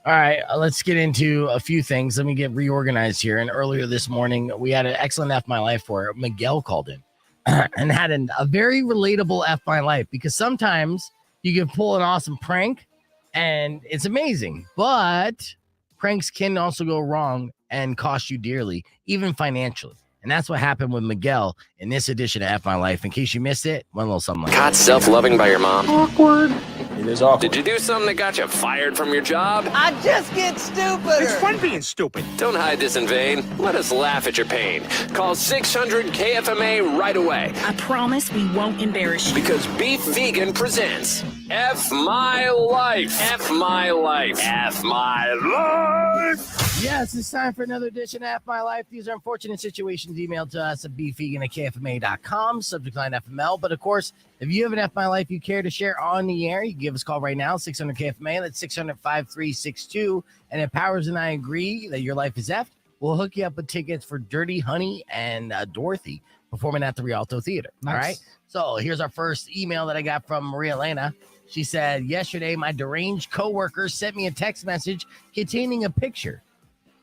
Speaker 3: All right, let's get into a few things. Let me get reorganized here. And earlier this morning, we had an excellent F My Life where Miguel called in and had a very relatable F My Life, because sometimes you can pull an awesome prank and it's amazing, but pranks can also go wrong and cost you dearly, even financially. And that's what happened with Miguel in this edition of F My Life. In case you missed it, one little something like
Speaker 1: Caught self-loving by your mom?
Speaker 4: Awkward.
Speaker 1: It is awkward. Did you do something that got you fired from your job?
Speaker 10: I just get stupid.
Speaker 8: It's fun being stupid.
Speaker 1: Don't hide this in vain. Let us laugh at your pain. Call 600-KFMA right away.
Speaker 10: I promise we won't embarrass you.
Speaker 1: Because Beef Vegan presents F My Life. F My Life. F My Life.
Speaker 3: Yes, it's time for another edition of F My Life. These are unfortunate situations emailed to us at beefvegan@kfma.com, subject line FML. But of course, if you have an F My Life you care to share on the air, you can give us a call right now, 600-KFMA. That's 600-5362. And if Powers and I agree that your life is F, we'll hook you up with tickets for Dirty Honey and Dorothy performing at the Rialto Theater.
Speaker 4: Nice.
Speaker 3: All right. So here's our first email that I got from Maria Elena. She said, yesterday, my deranged coworker sent me a text message containing a picture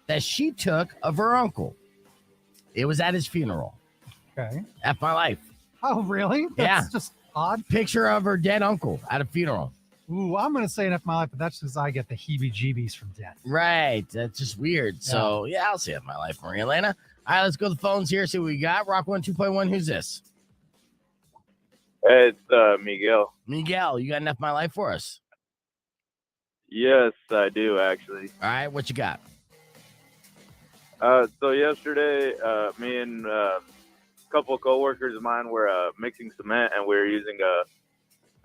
Speaker 3: that she took of her uncle. It was at his funeral.
Speaker 4: Okay.
Speaker 3: F My Life.
Speaker 4: Oh, really? That's just odd.
Speaker 3: Picture of her dead uncle at a funeral.
Speaker 4: Ooh, I'm gonna say an F My Life, but that's because I get the heebie-jeebies from death.
Speaker 3: Right. That's just weird. So, yeah, I'll say F My Life, Maria Elena. All right, let's go to the phones here, see what we got. Rock 102.1. Who's this?
Speaker 11: It's Miguel.
Speaker 3: Miguel, you got an F My Life for us?
Speaker 11: Yes, I do, actually.
Speaker 3: All right, what you got?
Speaker 11: So yesterday, me and a couple of coworkers of mine were mixing cement, and we were using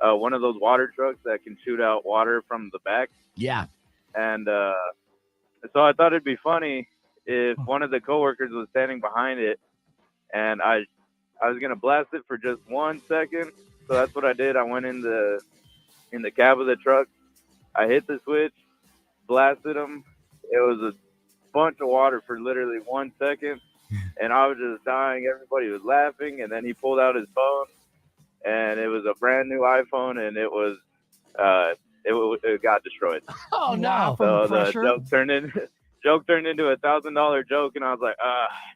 Speaker 11: one of those water trucks that can shoot out water from the back.
Speaker 3: Yeah.
Speaker 11: And so I thought it'd be funny if one of the coworkers was standing behind it, and I was gonna blast it for just 1 second. So that's what I did. I went in the cab of the truck. I hit the switch, blasted him. It was a bunch of water for literally 1 second, and I was just dying. Everybody was laughing, and then he pulled out his phone, and it was a brand new iPhone, and it got destroyed.
Speaker 3: Oh no!
Speaker 4: Wow,
Speaker 11: So
Speaker 4: from
Speaker 11: the
Speaker 4: pressure?
Speaker 11: joke turned into $1,000 joke, and I was like,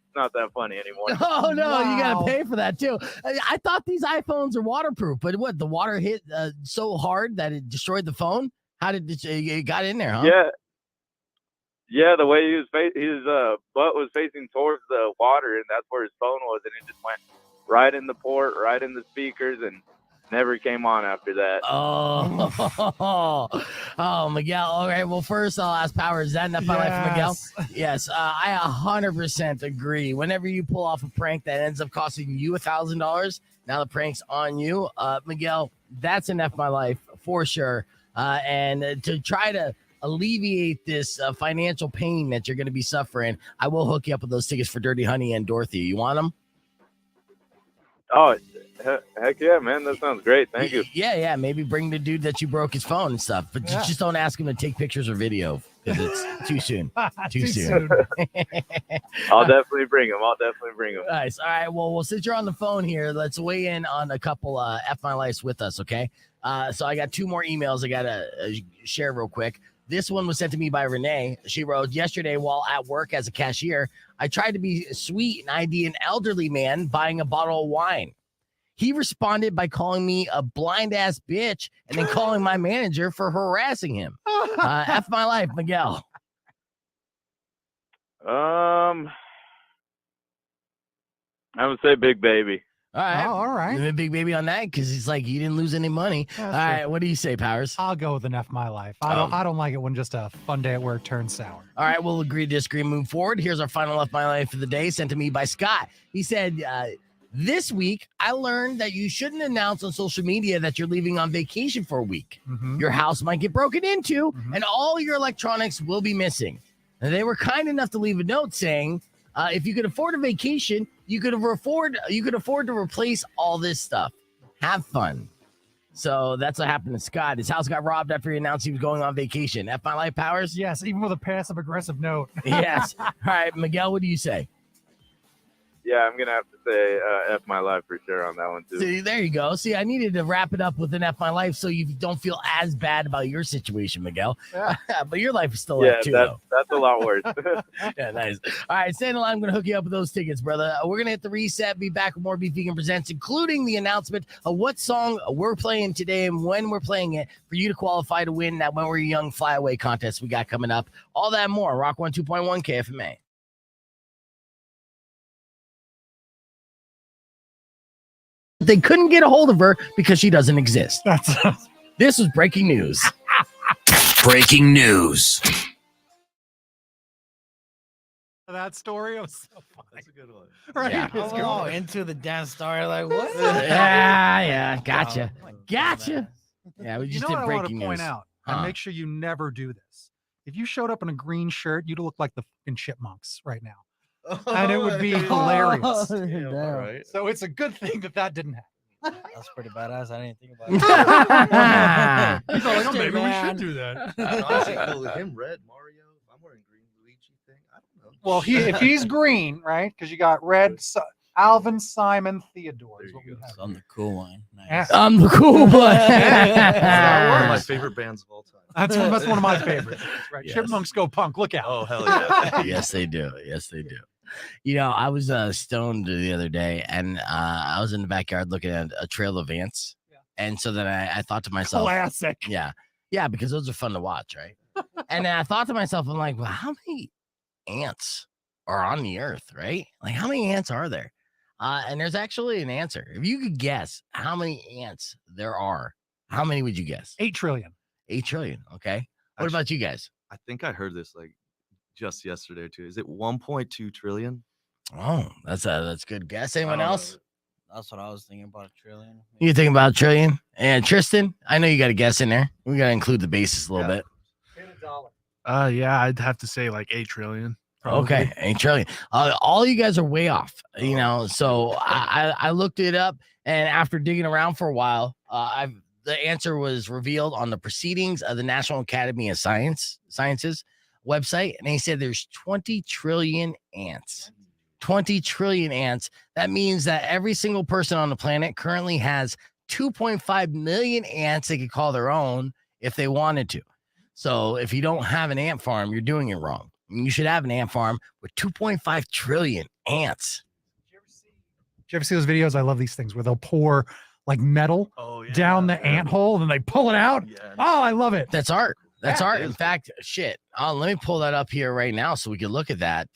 Speaker 11: it's not that funny anymore.
Speaker 3: Oh no, you
Speaker 4: Wow.
Speaker 3: gotta pay for that too. I thought these iPhones are waterproof, but what, the water hit so hard that it destroyed the phone? How did it got in there, huh?
Speaker 11: Yeah. Yeah, the way his butt was facing towards the water, and that's where his phone was, and it just went right in the port, right in the speakers, and never came on after that.
Speaker 3: Oh, Miguel. All right. Well, first I'll ask Power. Is that enough for Miguel? Yes. I 100% agree. Whenever you pull off a prank that ends up costing you $1,000, now the prank's on you, Miguel. That's enough my life for sure. And to try to alleviate this financial pain that you're going to be suffering, I will hook you up with those tickets for Dirty Honey and Dorothy. You want them?
Speaker 11: Oh, heck yeah, man. That sounds great. Thank you.
Speaker 3: Yeah. Maybe bring the dude that you broke his phone and stuff, but just don't ask him to take pictures or video because it's too soon. Too soon.
Speaker 11: I'll definitely bring him.
Speaker 3: Nice. All right. Well, since you're on the phone here, let's weigh in on a couple F My Lives with us, okay? So I got 2 more emails I got to share real quick. This one was sent to me by Renee. She wrote, yesterday while at work as a cashier, I tried to be sweet and ID an elderly man buying a bottle of wine. He responded by calling me a blind ass bitch and then calling my manager for harassing him. F my life, Miguel.
Speaker 11: I would say Big Baby.
Speaker 3: All right.
Speaker 4: Oh, all right.
Speaker 3: Big Baby on that because he's like, you didn't lose any money.
Speaker 4: Yeah,
Speaker 3: all
Speaker 4: that's
Speaker 3: right.
Speaker 4: true.
Speaker 3: What do you say, Powers?
Speaker 4: I'll go with an F my life. I don't like it when just a fun day at work turns sour.
Speaker 3: All right. We'll agree to disagree. Move forward. Here's our final F my life of the day sent to me by Scott. He said, this week, I learned that you shouldn't announce on social media that you're leaving on vacation for a week.
Speaker 4: Mm-hmm.
Speaker 3: Your house might get broken into and all your electronics will be missing. And they were kind enough to leave a note saying, if you could afford a vacation, you could afford to replace all this stuff. Have fun. So that's what happened to Scott. His house got robbed after he announced he was going on vacation. F my life, Powers?
Speaker 4: Yes, even with a passive aggressive note.
Speaker 3: Yes. All right, Miguel, what do you say?
Speaker 11: Yeah, I'm gonna have to say F my life for sure on that one too.
Speaker 3: See, there you go. See, I needed to wrap it up with an F my life so you don't feel as bad about your situation, Miguel.
Speaker 4: Yeah.
Speaker 3: But your life is still
Speaker 11: Yeah,
Speaker 3: F too, though.
Speaker 11: that's a lot worse.
Speaker 3: Yeah, nice. All right, stay in the line. I'm going to hook you up with those tickets, brother. We're going to hit the reset, be back with more Beef Vegan Presents, including the announcement of what song we're playing today and when we're playing it for you to qualify to win that When We're Young Flyaway contest we got coming up. All that and more. Rock 102.1 KFMA. They couldn't get a hold of her because she doesn't exist. This was breaking news.
Speaker 1: Breaking news.
Speaker 4: That story was so funny.
Speaker 5: That's a good one.
Speaker 4: Right?
Speaker 3: Yeah.
Speaker 4: It's good.
Speaker 6: Oh, into the dance story. Like, what?
Speaker 3: Yeah, gotcha.
Speaker 6: Oh, my
Speaker 3: Gotcha.
Speaker 6: goodness.
Speaker 3: Yeah, we
Speaker 4: You
Speaker 3: just
Speaker 4: know
Speaker 3: did
Speaker 4: what I want to
Speaker 3: breaking
Speaker 4: point
Speaker 3: news.
Speaker 4: out,
Speaker 3: Huh.
Speaker 4: and make sure you never do this. If you showed up in a green shirt, you'd look like the fucking chipmunks right now. And it would be hilarious.
Speaker 6: Oh,
Speaker 5: Yeah,
Speaker 6: damn.
Speaker 5: all right.
Speaker 4: So it's a good thing that didn't happen.
Speaker 6: That's pretty badass. I didn't think about it.
Speaker 4: He's all like, oh, maybe we
Speaker 6: Man.
Speaker 4: should do that.
Speaker 5: Honestly, go with him, red Mario. If I'm wearing green Luigi thing, I don't know.
Speaker 4: Well, if he's green, right? Because you got red, Alvin, Simon, Theodore. Is
Speaker 5: There
Speaker 4: what
Speaker 5: you
Speaker 4: we
Speaker 5: go.
Speaker 4: have.
Speaker 6: I'm the cool one.
Speaker 4: Yeah.
Speaker 6: Nice.
Speaker 3: I'm the cool boy.
Speaker 5: One of my favorite bands of all time.
Speaker 4: That's one of my favorites. That's right.
Speaker 3: Yes.
Speaker 4: Chipmunks go punk. Look out.
Speaker 5: Oh hell yeah!
Speaker 3: Yes, they do. Yes, they do. You know, I was stoned the other day, and I was in the backyard looking at a trail of ants.
Speaker 4: Yeah.
Speaker 3: And so then I thought to myself,
Speaker 4: Classic.
Speaker 3: yeah, because those are fun to watch, right? And then I thought to myself, I'm like, well, how many ants are on the earth, right? Like, how many ants are there? And there's actually an answer. If you could guess how many ants there are, how many would you guess?
Speaker 4: 8 trillion.
Speaker 3: 8 trillion. Okay. What
Speaker 5: Actually,
Speaker 3: about you guys?
Speaker 5: I think I heard this like just yesterday or two. Is it 1.2 trillion?
Speaker 3: Oh, that's a good guess. Anyone
Speaker 5: I don't know.
Speaker 3: else?
Speaker 6: That's what I was thinking about, a trillion.
Speaker 3: You think about trillion? And Tristan, I know you got a guess in there. We got to include the basis a little bit.
Speaker 7: Yeah, I'd have to say like 8 trillion. Probably.
Speaker 3: Okay, 8 trillion. All you guys are way off, you know. So I looked it up, and after digging around for a while, the answer was revealed on the Proceedings of the National Academy of Sciences website, and they said there's 20 trillion ants. 20 trillion ants. That means that every single person on the planet currently has 2.5 million ants they could call their own if they wanted to. So if you don't have an ant farm, you're doing it wrong. You should have an ant farm with 2.5 trillion ants.
Speaker 4: Did you ever see those videos? I love these things where they'll pour like metal
Speaker 5: Oh yeah.
Speaker 4: down the ant hole and then they pull it out.
Speaker 5: Yeah.
Speaker 4: Oh, I love it.
Speaker 3: That's art. That's
Speaker 4: Yeah.
Speaker 3: art. In fact, shit. Let me pull that up here right now so we can look at that.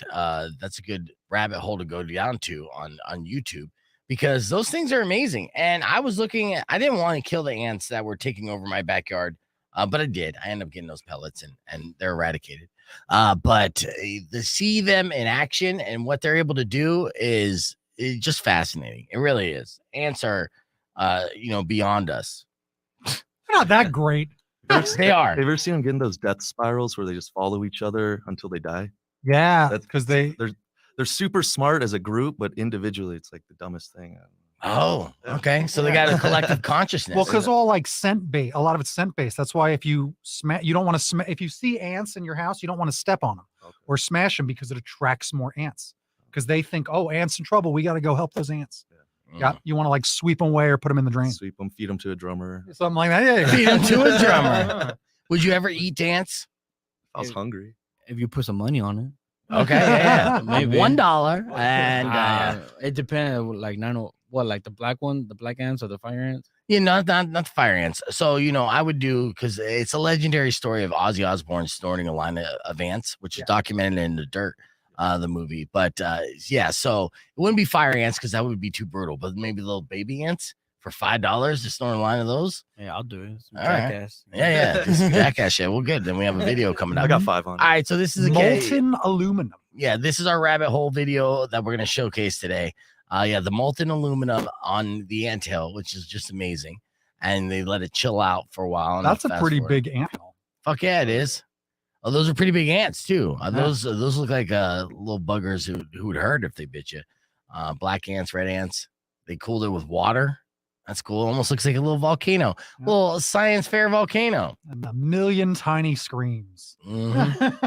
Speaker 3: That's a good rabbit hole to go down to on YouTube because those things are amazing. And I was looking at, I didn't want to kill the ants that were taking over my backyard, but I did. I ended up getting those pellets and they're eradicated. But to see them in action and what they're able to do is just fascinating. It really is. Ants are, beyond us.
Speaker 4: They're not that great.
Speaker 3: They are.
Speaker 5: Have you ever seen them getting those death spirals where they just follow each other until they die?
Speaker 4: Yeah,
Speaker 5: That's
Speaker 4: because
Speaker 5: they're super smart as a group, but individually, it's like the dumbest thing.
Speaker 3: Oh, okay. So they got a collective consciousness.
Speaker 4: well, because all like scent bait, a lot of it's scent based. That's why if you you don't want to if you see ants in your house, you don't want to step on them or smash them because it attracts more ants. Because they think, oh, ants in trouble, we got to go help those ants. Yeah, you want to like sweep them away or put them in the drain.
Speaker 5: Sweep them, feed them to a drummer.
Speaker 4: Something like that. Yeah,
Speaker 3: feed them to a drummer. Would you ever eat ants?
Speaker 5: I was hungry.
Speaker 6: If you put some money on it.
Speaker 3: Okay, yeah.
Speaker 6: Maybe.
Speaker 3: $1 and
Speaker 6: it depends. Like like the black ants or the fire ants.
Speaker 3: yeah, not the fire ants. So I would do because it's a legendary story of Ozzy Osbourne snorting a line of ants, which is documented in The Dirt, the movie. But so it wouldn't be fire ants because that would be too brutal. But maybe little baby ants for $5 to snort a line of those.
Speaker 6: Yeah, I'll do it.
Speaker 3: All jackass. Right. Yeah, this is jackass shit. Well, good. Then we have a video coming up.
Speaker 5: I got 5 on it.
Speaker 3: All right, so this is a
Speaker 4: molten aluminum.
Speaker 3: Yeah, this is our rabbit hole video that we're going to showcase today. The molten aluminum on the anthill, which is just amazing. And they let it chill out for a while.
Speaker 4: That's a pretty big anthill.
Speaker 3: Fuck yeah, it is. Oh, those are pretty big ants too. Those look like little buggers who would hurt if they bit you. Black ants, red ants. They cooled it with water. That's cool. Almost looks like a little volcano, little science fair volcano.
Speaker 4: And a million tiny screams.
Speaker 3: Mm-hmm.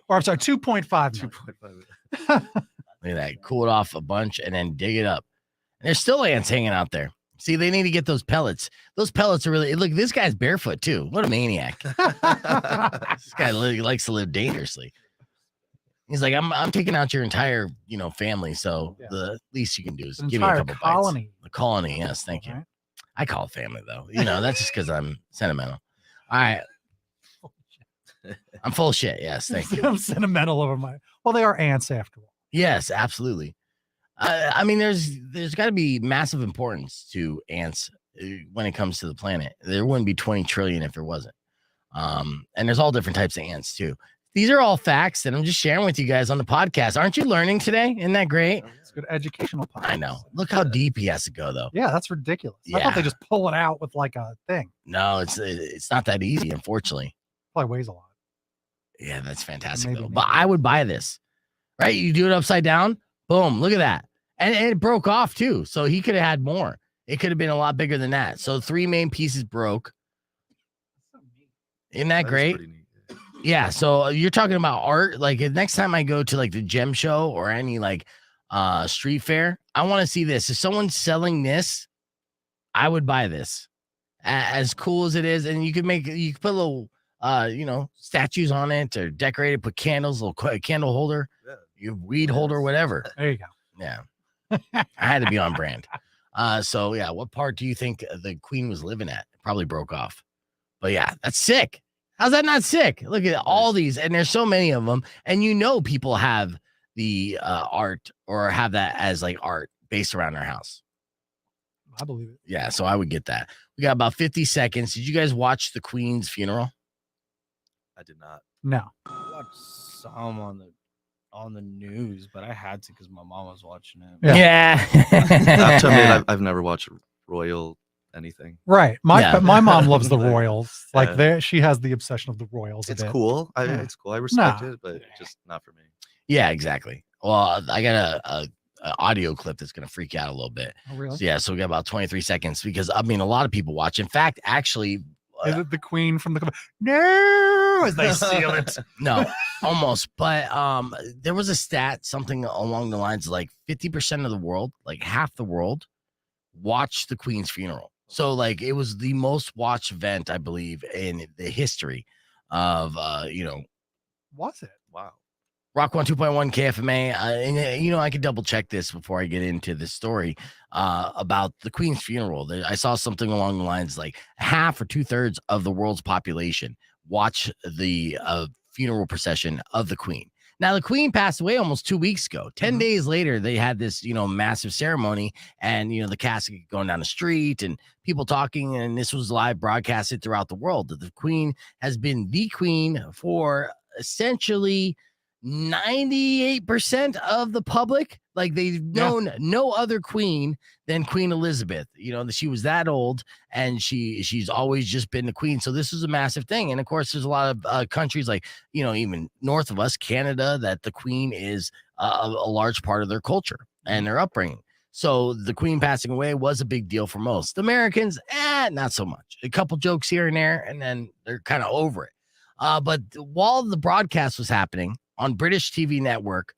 Speaker 4: Or I'm sorry, 2.5.
Speaker 5: 2.5.
Speaker 3: Look at that. Cool it off a bunch and then dig it up. And there's still ants hanging out there. See, they need to get those pellets. Those pellets are really look. This guy's barefoot too. What a maniac! This guy likes to live dangerously. He's like, I'm taking out your entire, family. So the least you can do is give me a couple
Speaker 4: colony.
Speaker 3: bites. The colony, yes, thank you. Right. I call it family though. That's just because I'm sentimental. All right. I'm full of shit. Yes, thank you.
Speaker 4: I'm sentimental over my. Well, they are ants after all.
Speaker 3: Yes, absolutely. I mean, there's got to be massive importance to ants when it comes to the planet. There wouldn't be 20 trillion if there wasn't. And there's all different types of ants too. These are all facts that I'm just sharing with you guys on the podcast. Aren't you learning today? Isn't that great?
Speaker 4: It's good educational podcast.
Speaker 3: I know. Look how deep he has to go, though.
Speaker 4: Yeah, that's ridiculous.
Speaker 3: Yeah.
Speaker 4: I thought they just pull it out with like a thing.
Speaker 3: No, it's not that easy, unfortunately.
Speaker 4: Probably weighs a lot.
Speaker 3: Yeah, that's fantastic, though. But I would buy this, right? You do it upside down. Boom. Look at that. And it broke off, too. So he could have had more. It could have been a lot bigger than that. So 3 main pieces broke. Isn't that great? Yeah. So you're talking about art. Like next time I go to like the gem show or any like street fair, I want to see this. If someone's selling this, I would buy this. As cool as it is. And you could put little statues on it or decorate it, put candles, little candle holder, your weed holder, whatever.
Speaker 4: There you go.
Speaker 3: Yeah. I had to be on brand. So yeah, what part do you think the queen was living at? It probably broke off. But yeah, that's sick. How's that not sick? Look at all these, and there's so many of them. And people have the art or have that as like art based around their house.
Speaker 4: I believe it.
Speaker 3: Yeah, so I would get that. We got about 50 seconds. Did you guys watch the Queen's funeral?
Speaker 5: I did not.
Speaker 4: No.
Speaker 6: I watched some on the news, but I had to because my mom was watching it.
Speaker 3: Yeah.
Speaker 5: Have to admit, I've never watched royal anything.
Speaker 4: Right. My mom loves the royals. Like
Speaker 5: Yeah.
Speaker 4: she has the obsession of the royals.
Speaker 5: It's
Speaker 4: a bit.
Speaker 5: cool. It's cool. I respect it, but just not for me.
Speaker 3: Yeah, exactly. Well, I got a audio clip that's going to freak you out a little bit.
Speaker 4: Oh, really?
Speaker 3: So we got about 23 seconds because I mean, a lot of people watch. In fact, actually,
Speaker 4: Is it the queen from the no? As they seal it.
Speaker 3: no, almost. But there was a stat, something along the lines of like 50% of the world, like half the world, watched the Queen's funeral. So like it was the most watched event, I believe, in the history of
Speaker 4: Was it?
Speaker 5: Wow.
Speaker 3: Rock 102.1 KFMA. And I could double check this before I get into the story about the Queen's funeral. I saw something along the lines like half or 2/3 of the world's population watch the funeral procession of the Queen. Now, the Queen passed away almost 2 weeks ago. 10 days later, they had this, massive ceremony, and, the casket going down the street and people talking. And this was live broadcasted throughout the world. The Queen has been the Queen for essentially 98% of the public. Like, they've known no other queen than Queen Elizabeth. She was that old, and she's always just been the queen. So this is a massive thing. And of course, there's a lot of countries like, even north of us, Canada, that the queen is a large part of their culture and their upbringing. So the Queen passing away was a big deal for most Americans. Not so much. A couple jokes here and there, and then they're kind of over it. But while the broadcast was happening on British TV network,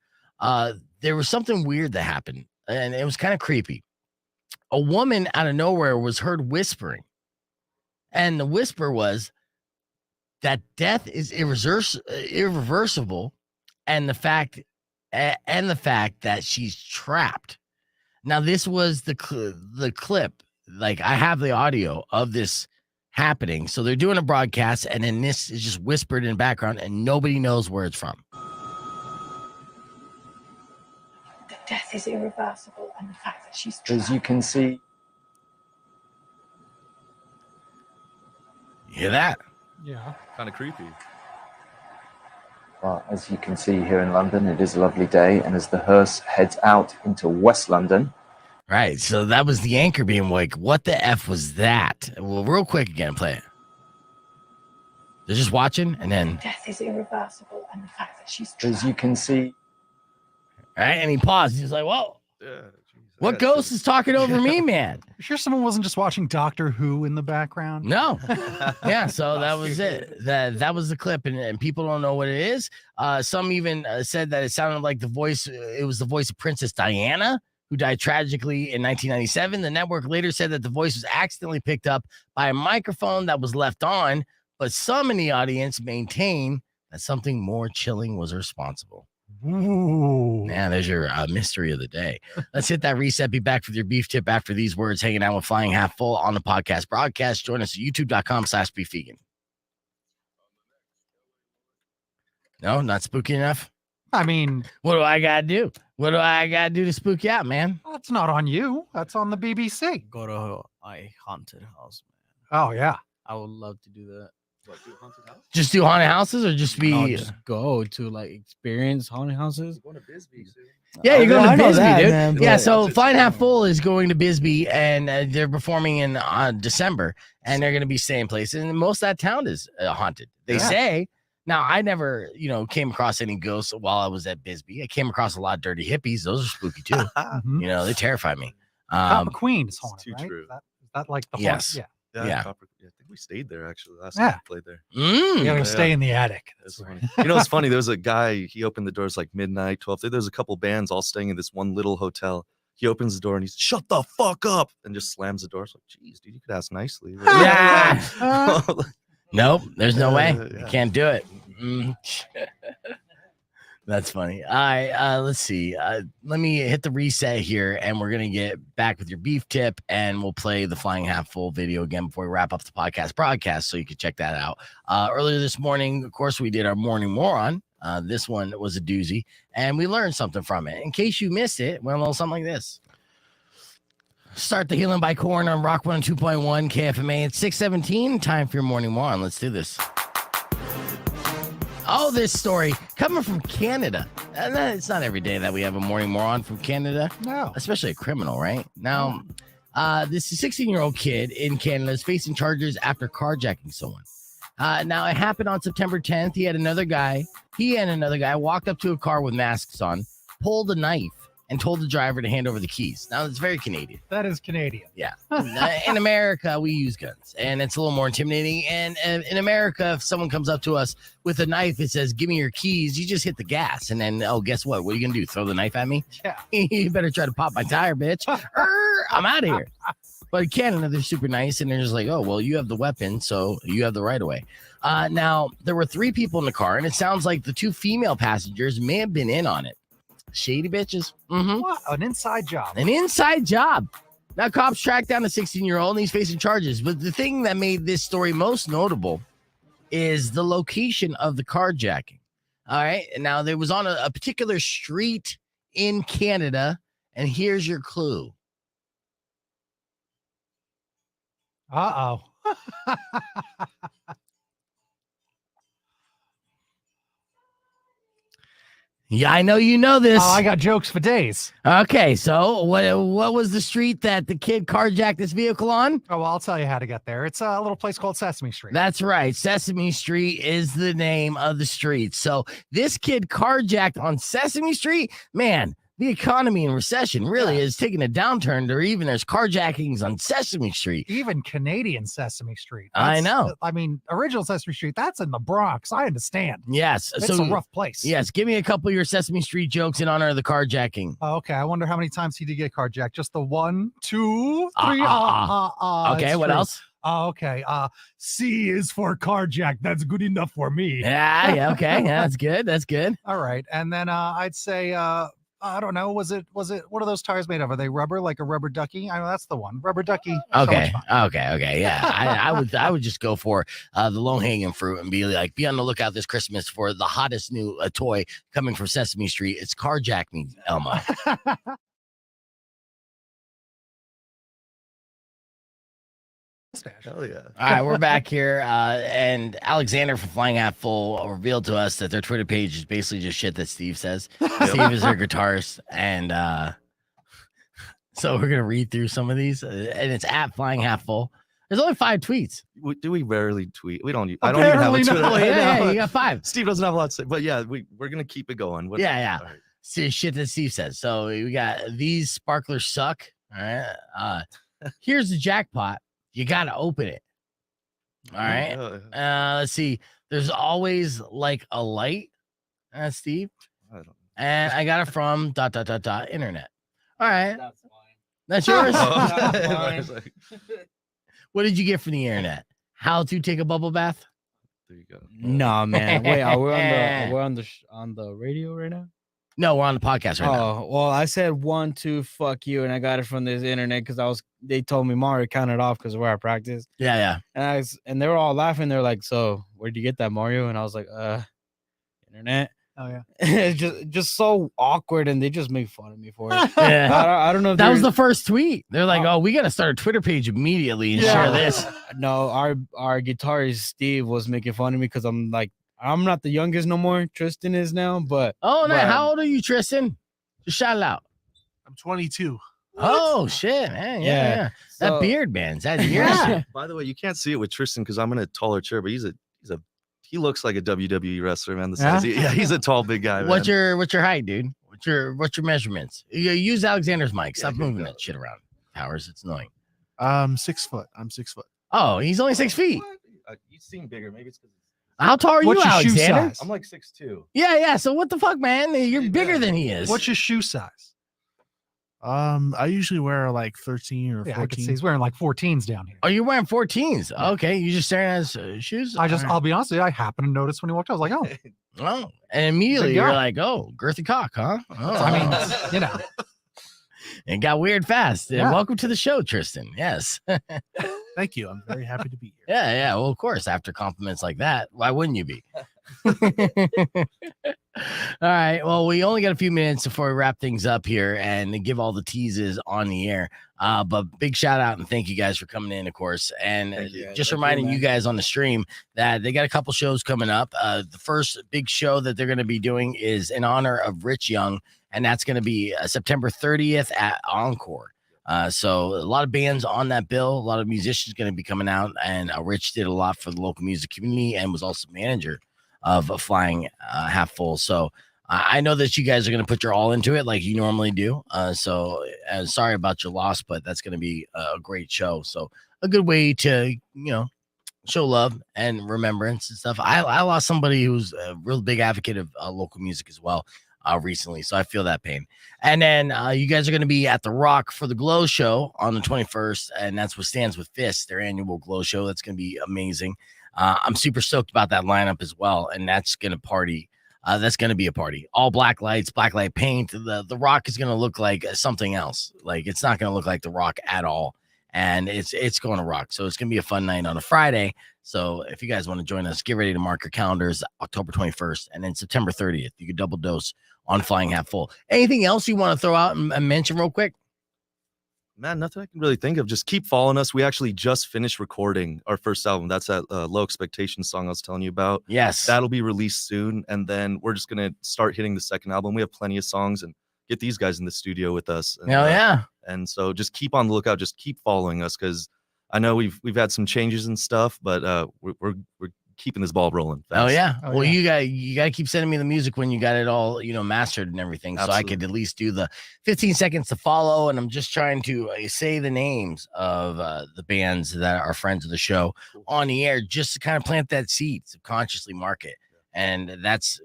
Speaker 3: there was something weird that happened, and it was kind of creepy. A woman out of nowhere was heard whispering, and the whisper was that death is irreversible, and the fact that she's trapped. Now, this was the clip. Like, I have the audio of this happening. So they're doing a broadcast, and then this is just whispered in the background, and nobody knows where it's from.
Speaker 12: Death is irreversible, and the fact that she's trapped.
Speaker 13: As you can see.
Speaker 3: You hear that?
Speaker 4: Yeah.
Speaker 5: Kind of creepy.
Speaker 13: Well, as you can see here in London, it is a lovely day, and as the hearse heads out into West London.
Speaker 3: Right, so that was the anchor being like, what the F was that? Well, real quick again, play it. They're just watching, and then...
Speaker 12: Death is irreversible, and the fact that she's trapped.
Speaker 13: As you can see...
Speaker 3: Right, and he paused. He's like, whoa. What ghost is talking over me, man?
Speaker 4: You sure someone wasn't just watching Doctor Who in the background?
Speaker 3: No. Yeah, so that was it. That was the clip, and people don't know what it is. Some even said that it sounded like it was the voice of Princess Diana, who died tragically in 1997. The network later said that the voice was accidentally picked up by a microphone that was left on, but some in the audience maintain that something more chilling was responsible.
Speaker 4: Ooh.
Speaker 3: Man, there's your mystery of the day. Let's hit that reset. Be back with your beef tip after these words. Hanging out with Flying Half Full on the podcast broadcast. Join us at youtube.com/beefvegan. No, not spooky enough?
Speaker 4: I mean,
Speaker 3: what do I got to do? What do I got to do to spook you out, man?
Speaker 4: That's not on you. That's on the BBC.
Speaker 6: Go to a haunted house, man.
Speaker 4: Oh, yeah.
Speaker 6: I would love to do that.
Speaker 5: What, do haunted house?
Speaker 3: Just do haunted houses, or just be...
Speaker 6: No, just go to experience haunted houses.
Speaker 5: Going to Bisbee soon.
Speaker 3: Yeah, you're going to Bisbee, dude.
Speaker 6: Man,
Speaker 3: yeah, so Flying Half Full is going to Bisbee, and they're performing in December, and they're going to be staying places, and most of that town is haunted. They say. Now, I never, came across any ghosts while I was at Bisbee. I came across a lot of dirty hippies. Those are spooky too. They terrify me.
Speaker 4: Copper Queen is haunted,
Speaker 5: Too
Speaker 4: right?
Speaker 5: true.
Speaker 4: Is that like the
Speaker 3: Yes.
Speaker 4: Yeah.
Speaker 3: Yeah.
Speaker 5: I think we stayed there actually last time we played there.
Speaker 4: You gotta stay in the attic.
Speaker 5: That's funny. It's funny. There was a guy. He opened the doors like midnight, 12. There's a couple bands all staying in this one little hotel. He opens the door and he's shut the fuck up and just slams the door. It's like, geez, dude, you could ask nicely.
Speaker 3: Yeah. Nope, there's no way. You can't do it. That's funny. All right, let's see. Let me hit the reset here, and we're gonna get back with your beef tip, and we'll play the Flying Half Full video again before we wrap up the podcast broadcast, so you can check that out. Earlier this morning, of course, we did our morning moron. This one was a doozy, and we learned something from it. In case you missed it, well, a little something like this. Start the healing by Korn on Rock 102.1 KFMA at 6:17. Time for your morning moron. Let's do this. Oh, this story coming from Canada. It's not every day that we have a morning moron from Canada.
Speaker 4: No.
Speaker 3: Especially a criminal, right? Now, this 16-year-old kid in Canada is facing charges after carjacking someone. Now, it happened on September 10th. He and another guy walked up to a car with masks on, pulled a knife, and told the driver to hand over the keys. Now, it's very Canadian.
Speaker 4: That is Canadian.
Speaker 3: Yeah. In America, we use guns, and it's a little more intimidating. And in America, if someone comes up to us with a knife, it says, give me your keys. You just hit the gas. And then, guess what? What are you going to do? Throw the knife at me?
Speaker 4: Yeah.
Speaker 3: You better try to pop my tire, bitch. I'm out of here. But in Canada, they're super nice, and they're just like, oh, well, you have the weapon, so you have the right of way. Now, there were 3 people in the car, and it sounds like the 2 female passengers may have been in on it. Shady bitches.
Speaker 4: What? An inside job.
Speaker 3: An inside job. Now, cops tracked down the 16-year-old, and he's facing charges. But the thing that made this story most notable is the location of the carjacking. All right. Now, there was on a particular street in Canada, and here's your clue.
Speaker 4: Uh-oh.
Speaker 3: Yeah, I know you know this.
Speaker 4: Oh, I got jokes for days.
Speaker 3: Okay, so what was the street that the kid carjacked this vehicle on?
Speaker 4: Oh, well, I'll tell you how to get there. It's a little place called Sesame Street.
Speaker 3: That's right. Sesame Street is the name of the street. So this kid carjacked on Sesame Street, man, the economy in recession really is taking a downturn. There's carjackings on Sesame Street.
Speaker 4: Even Canadian Sesame Street.
Speaker 3: I know.
Speaker 4: I mean, original Sesame Street, that's in the Bronx. I understand.
Speaker 3: Yes.
Speaker 4: It's a rough place.
Speaker 3: Yes. Give me a couple of your Sesame Street jokes in honor of the carjacking.
Speaker 4: Oh, okay. I wonder how many times he did get carjacked. Just the 1, 2, 3.
Speaker 3: Okay. What else?
Speaker 4: Oh, okay. C is for carjack. That's good enough for me.
Speaker 3: Yeah. Okay. Yeah, that's good. That's good.
Speaker 4: All right. And then I'd say, I don't know. Was it? What are those tires made of? Are they rubber, like a rubber ducky? I know that's the one. Rubber ducky.
Speaker 3: Okay. Okay. Yeah. I would just go for the low hanging fruit and be on the lookout this Christmas for the hottest new toy coming from Sesame Street. It's Carjack Me, Elmo.
Speaker 5: Hell yeah.
Speaker 3: All right, we're back here. And Alexander from Flying Half Full revealed to us that their Twitter page is basically just shit that Steve says. Steve is their guitarist. And so we're going to read through some of these. And it's at Flying Half Full. There's only 5 tweets.
Speaker 5: Do we rarely tweet? We don't. I don't even have a Twitter.
Speaker 3: No. Yeah, you got 5.
Speaker 5: Steve doesn't have a lot to say. But yeah, we're going to keep it going.
Speaker 3: Yeah.
Speaker 5: All right.
Speaker 3: See, shit that Steve says. So we got these sparklers suck. All right. Here's the jackpot. You got to open it. All right. Let's see. There's always like a light. Steve. And I got it from ... internet. All right. That's yours. What did you get from the internet? How to take a bubble bath?
Speaker 5: There you go.
Speaker 6: No, man. Wait, are we on the radio right now?
Speaker 3: No, we're on the podcast right now.
Speaker 6: Oh, well, I said 1, 2, fuck you, and I got it from this internet because they told me Mario counted off because where I practice.
Speaker 3: Yeah.
Speaker 6: And they were all laughing. They're like, "So where'd you get that, Mario?" And I was like, internet.
Speaker 4: Oh yeah.
Speaker 6: It's just so awkward, and they just make fun of me for it.
Speaker 3: Yeah.
Speaker 6: I don't know. If
Speaker 3: That was the first tweet. They're like, "Oh, we got to start a Twitter page immediately and share this."
Speaker 6: No, our guitarist Steve was making fun of me because I'm like, I'm not the youngest no more. Tristan is now, but
Speaker 3: no, how old are you, Tristan? Just shout it out.
Speaker 7: I'm 22.
Speaker 3: Oh shit, man! Yeah. That
Speaker 6: So-
Speaker 3: beard, man. Is that yours?
Speaker 5: By the way, you can't see it with Tristan because I'm in a taller chair, but he looks like a WWE wrestler, man. He's a tall, big guy. Man.
Speaker 3: What's your height, dude? What's your measurements? You use Alexander's mic. Stop moving that shit around, Powers. It's annoying.
Speaker 7: 6 foot. I'm 6 foot.
Speaker 3: Oh, he's only 6 feet.
Speaker 5: You seem bigger. Maybe it's because
Speaker 3: How tall are
Speaker 4: What's
Speaker 3: you,
Speaker 4: your shoe
Speaker 3: Alexander?
Speaker 4: size?
Speaker 5: I'm like 6'2".
Speaker 3: Yeah. So what the fuck, man? You're bigger than he is.
Speaker 4: What's your shoe size?
Speaker 7: I usually wear like 13 or
Speaker 4: Yeah,
Speaker 7: 14.
Speaker 4: I can see he's wearing like 14s down here.
Speaker 3: Oh, you're wearing 14s. Okay, you just staring at his shoes.
Speaker 4: I'll be honest with you, I happened to notice when he walked out. I was like, oh,
Speaker 3: Oh, and immediately
Speaker 4: Big
Speaker 3: you're
Speaker 4: guy.
Speaker 3: like, oh, girthy cock, huh? Oh,
Speaker 4: I mean, you know.
Speaker 3: It got weird fast.
Speaker 4: Yeah.
Speaker 3: Welcome to the show, Tristan. Yes.
Speaker 7: Thank you. I'm very happy to be here.
Speaker 3: Yeah. Well, of course, after compliments like that, why wouldn't you be? All right. Well, we only got a few minutes before we wrap things up here and give all the teases on the air. But big shout out and thank you guys for coming in, of course. And just reminding you guys on the stream that they got a couple shows coming up. The first big show that they're going to be doing is in honor of Rich Young, and that's going to be September 30th at Encore. So a lot of bands on that bill, a lot of musicians going to be coming out, and Rich did a lot for the local music community and was also manager of Flying Half Full. So I know that you guys are going to put your all into it like you normally do. So sorry about your loss, but that's going to be a great show. So a good way to, show love and remembrance and stuff. I lost somebody who's a real big advocate of local music as well recently. So I feel that pain. And then you guys are going to be at the Rock for the Glow show on the 21st. And that's what Stands with Fists, their annual Glow show. That's going to be amazing. I'm super stoked about that lineup as well. And that's going to party. That's going to be a party. All black lights, black light paint. The Rock is going to look like something else. Like it's not going to look like the Rock at all. and it's going to rock. So it's going to be a fun night on a Friday. So if you guys want to join us, get ready to mark your calendars, October 21st, and then September 30th. You can double dose on Flying Half Full. Anything else you want to throw out and mention real quick?
Speaker 5: Man, nothing I can really think of. Just keep following us. We actually just finished recording our first album. That's that Low Expectations song I was telling you about.
Speaker 3: Yes.
Speaker 5: That'll be released soon. And then we're just going to start hitting the second album. We have plenty of songs, and get these guys in the studio with us. And,
Speaker 3: Hell yeah.
Speaker 5: And so just keep on the lookout. Just keep following us, because I know we've had some changes and stuff, but we're keeping this ball rolling fast.
Speaker 3: Oh yeah. Well, you got to keep sending me the music when you got it all, mastered and everything. So I could at least do the 15 seconds to follow. And I'm just trying to say the names of the bands that are friends of the show on the air, just to kind of plant that seed, subconsciously market. And that's,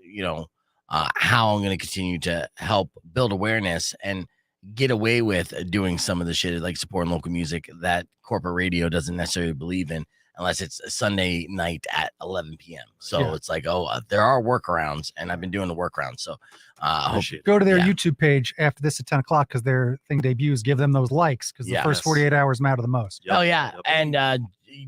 Speaker 3: how I'm going to continue to help build awareness and get away with doing some of the shit like supporting local music that corporate radio doesn't necessarily believe in, unless it's a Sunday night at 11 p.m. So it's like, there are workarounds, and I've been doing the workarounds. So
Speaker 4: go to their YouTube page after this at 10 o'clock, because their thing debuts. Give them those likes, because the first 48 hours matter the most.
Speaker 3: Oh yeah. And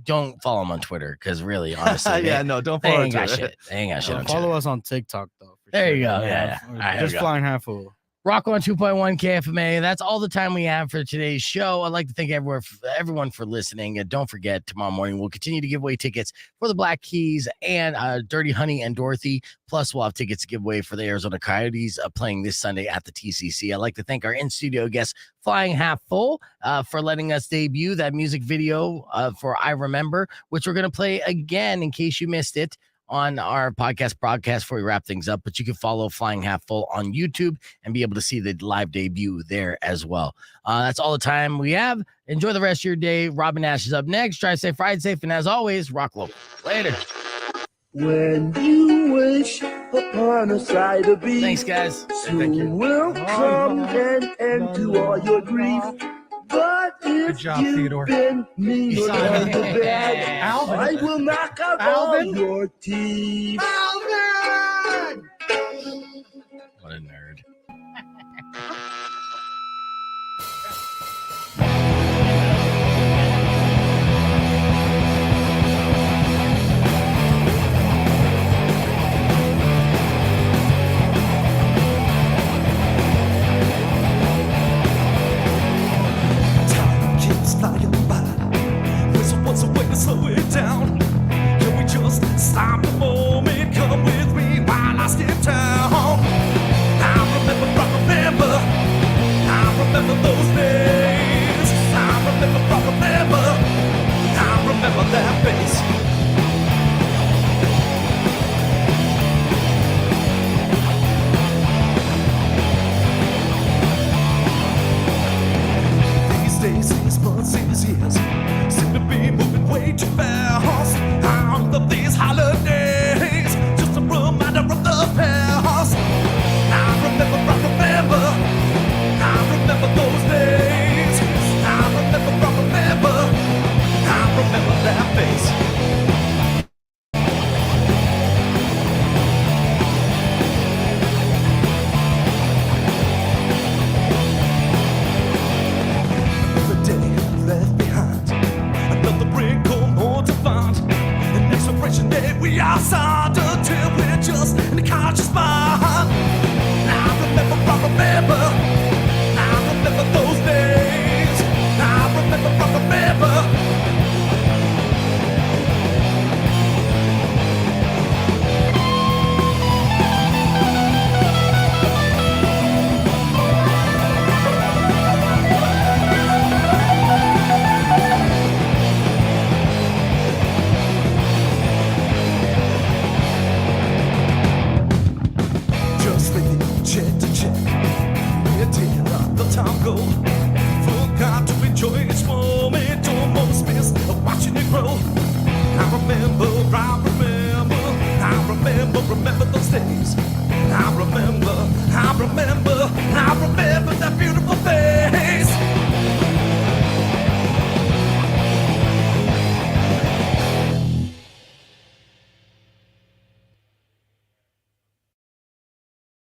Speaker 3: don't follow them on Twitter, because really, honestly,
Speaker 5: don't
Speaker 3: they
Speaker 5: follow
Speaker 3: ain't got
Speaker 5: Twitter.
Speaker 3: shit. They ain't got shit on
Speaker 6: Follow
Speaker 3: Twitter.
Speaker 6: us on TikTok though.
Speaker 3: There you go. Yeah. All right,
Speaker 6: Just Flying Half Full.
Speaker 3: Rock on 2.1 KFMA. That's all the time we have for today's show. I'd like to thank everyone for listening. And don't forget, tomorrow morning, we'll continue to give away tickets for the Black Keys and Dirty Honey and Dorothy. Plus, we'll have tickets to give away for the Arizona Coyotes playing this Sunday at the TCC. I'd like to thank our in-studio guest, Flying Half Full, for letting us debut that music video for I Remember, which we're going to play again in case you missed it on our podcast broadcast before we wrap things up. But you can follow Flying Half Full on YouTube and be able to see the live debut there as well. That's all the time we have. Enjoy the rest of your day. Robin Nash is up next. Drive safe, ride safe, and as always, rock local. Later.
Speaker 8: When you wish upon a side of beef,
Speaker 3: thanks, guys.
Speaker 8: Soon will come an end to all your grief. But if you've been mean or done the bad, I will knock out all your teeth.